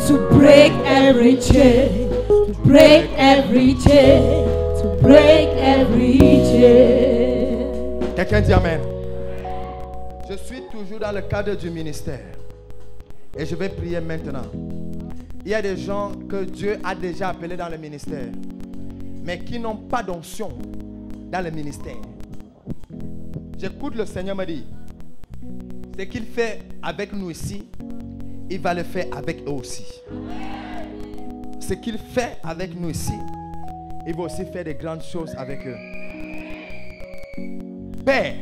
to break every chain, to break every chain, to break every chain. Quelqu'un dit Amen. Je suis toujours dans le cadre du ministère. Et je vais prier maintenant. Il y a des gens que Dieu a déjà appelés dans le ministère, mais qui n'ont pas d'onction dans le ministère. J'écoute le Seigneur me dire, ce qu'il fait avec nous ici, il va le faire avec eux aussi. Ce qu'il fait avec nous ici, il va aussi faire de grandes choses avec eux. Père,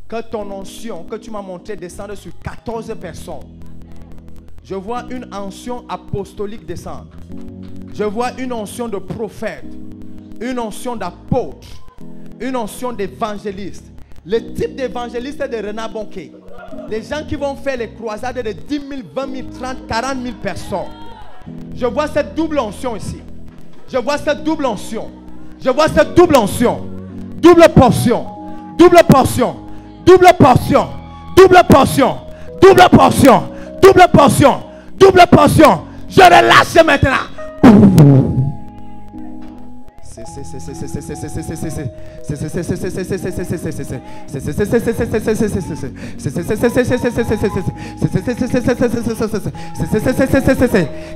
que ton onction que tu m'as montré descende sur 14 personnes. Je vois une onction apostolique descendre. Je vois une onction de prophète, une onction d'apôtre, une onction d'évangéliste. Le type d'évangéliste de Renard Bonquet. Les gens qui vont faire les croisades de 10 000, 20 000, 30, 40 000 personnes. Je vois cette double onction ici. Je vois cette double onction. Je vois cette double onction. Double portion. Double portion. Double portion. Double portion. Double portion. Double portion. Double portion. Je relâche maintenant.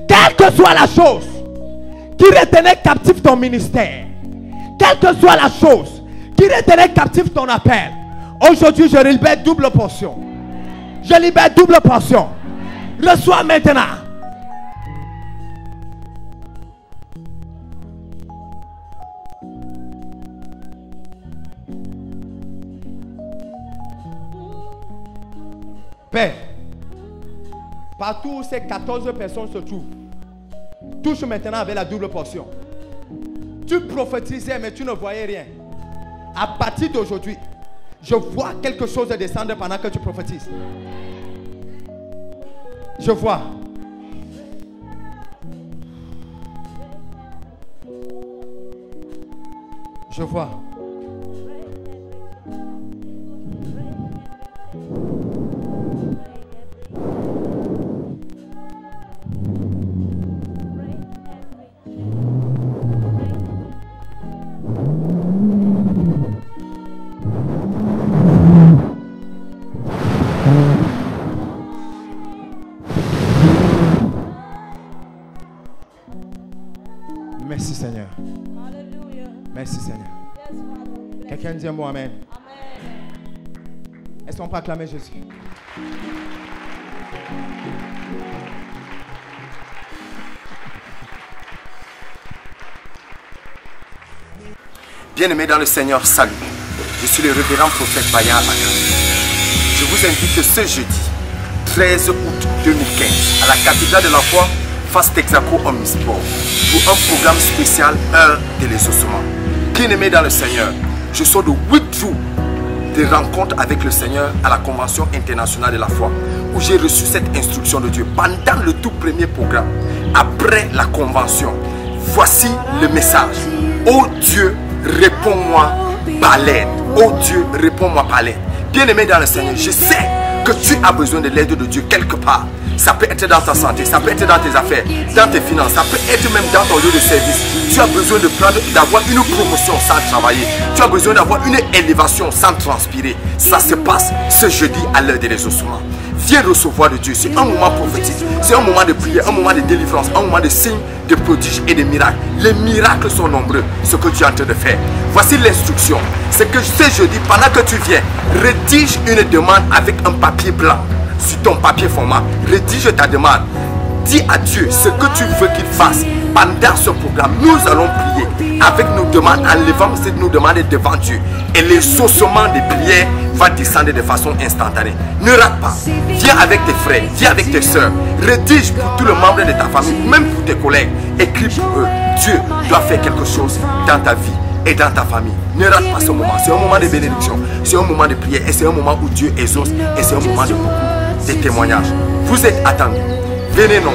Quelle que soit la chose qui retenait captif ton ministère, quelle que soit la chose qui retenait captif ton appel, aujourd'hui je libère double portion. Je libère double portion. Reçois maintenant. Père, Partout où ces 14 personnes se trouvent, touche maintenant avec la double portion. Tu prophétisais mais tu ne voyais rien. À partir d'aujourd'hui, je vois quelque chose descendre pendant que tu prophétises. Je vois. Je vois. Merci Seigneur. Merci Seigneur. Quelqu'un dit un mot amen. Est-ce qu'on peut acclamer Jésus? Bien-aimés dans le Seigneur, salut. Je suis le révérend prophète Baya Akame. Je vous invite ce jeudi 13 août 2015 à la cathédrale de la foi Face Texaco Omnisport pour un programme spécial Heure de l'exaucement. Bien-aimés dans le Seigneur, je sors de 8 jours de rencontres avec le Seigneur à la Convention internationale de la foi où j'ai reçu cette instruction de Dieu pendant le tout premier programme. Après la convention, voici le message. Oh Dieu, réponds-moi par l'aide. Oh Dieu, réponds-moi par l'aide. Bien-aimé dans le Seigneur, je sais que tu as besoin de l'aide de Dieu quelque part. Ça peut être dans ta santé, ça peut être dans tes affaires, dans tes finances, ça peut être même dans ton lieu de service. Tu as besoin d'avoir une promotion sans travailler. Tu as besoin d'avoir une élévation sans transpirer. Ça se passe ce jeudi à l'heure de l'exaucement. Viens recevoir de Dieu. C'est un moment prophétique. C'est un moment de prière, un moment de délivrance, un moment de signes, de prodiges et de miracles. Les miracles sont nombreux, ce que tu es en train de faire. Voici l'instruction. C'est que ce jeudi, pendant que tu viens, rédige une demande avec un papier blanc. Sur ton papier format, rédige ta demande. Dis à Dieu ce que tu veux qu'il fasse. Pendant ce programme, nous allons prier avec nos demandes, en levant nos demandes devant Dieu. Et l'exaucement des prières va descendre de façon instantanée. Ne rate pas. Viens avec tes frères, viens avec tes soeurs. Rédige pour tous les membres de ta famille, même pour tes collègues. Écris pour eux. Dieu doit faire quelque chose dans ta vie et dans ta famille. Ne rate pas ce moment. C'est un moment de bénédiction. C'est un moment de prière. Et c'est un moment où Dieu exauce. Et c'est un moment de beaucoup de témoignages. Vous êtes attendus. Venez non.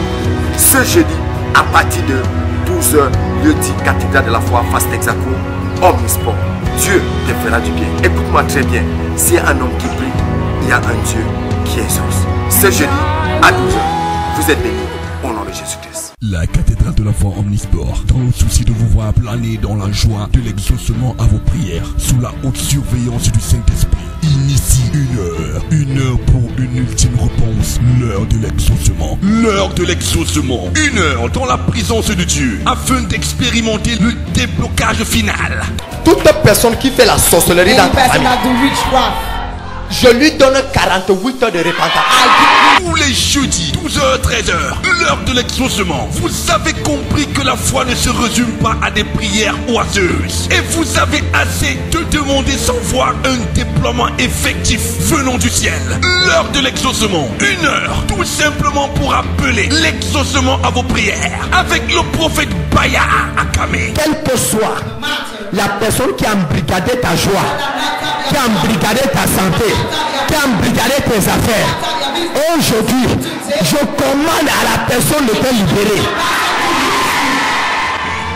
Ce jeudi, à partir de 12h, lieu dit cathédrale de la foi, Face Texaco, Omnisport. Dieu te fera du bien. Écoute-moi très bien. S'il y a un homme qui prie, il y a un Dieu qui exauce. Ce jeudi, à 12h, vous êtes bénis au nom de Jésus-Christ. La cathédrale de la foi Omnisport, dans le souci de vous voir planer dans la joie de l'exaucement à vos prières, sous la haute surveillance du Saint-Esprit, initie une heure pour une ultime réponse, l'heure de l'exaucement. L'heure de l'exaucement. 1 heure dans la présence de Dieu afin d'expérimenter le déblocage final. Toute personne qui fait la sorcellerie dans ta famille, je lui donne 48 heures de repentance. Tous les jeudis, 12h, 13h, l'heure de l'exaucement. Vous avez compris que la foi ne se résume pas à des prières oiseuses. Et vous avez assez de demander sans voir un déploiement effectif venant du ciel. L'heure de l'exaucement. 1 heure, tout simplement pour appeler l'exaucement à vos prières. Avec le prophète Baya Akame. Quelle que soit la personne qui a embrigadé ta joie, qui a embrigadé ta santé, qui a embrigadé tes affaires, aujourd'hui, je commande à la personne de te libérer.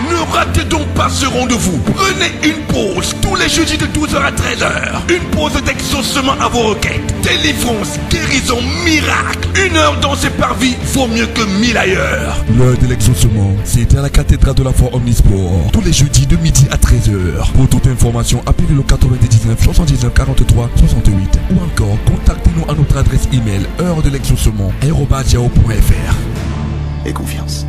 Ne ratez donc pas ce rendez-vous. Prenez une pause tous les jeudis de 12h à 13h. Une pause d'exaucement à vos requêtes. Délivrance, guérison, miracle. 1 heure dans ces parvis vaut mieux que 1000 ailleurs. L'heure de l'exaucement, c'est à la cathédrale de la foi Omnisport, tous les jeudis de midi à 13h. Pour toute information, appelez le 99 79 43 68 ou encore contactez-nous à notre adresse email heure de l'exaucement @yahoo.fr. Et confiance.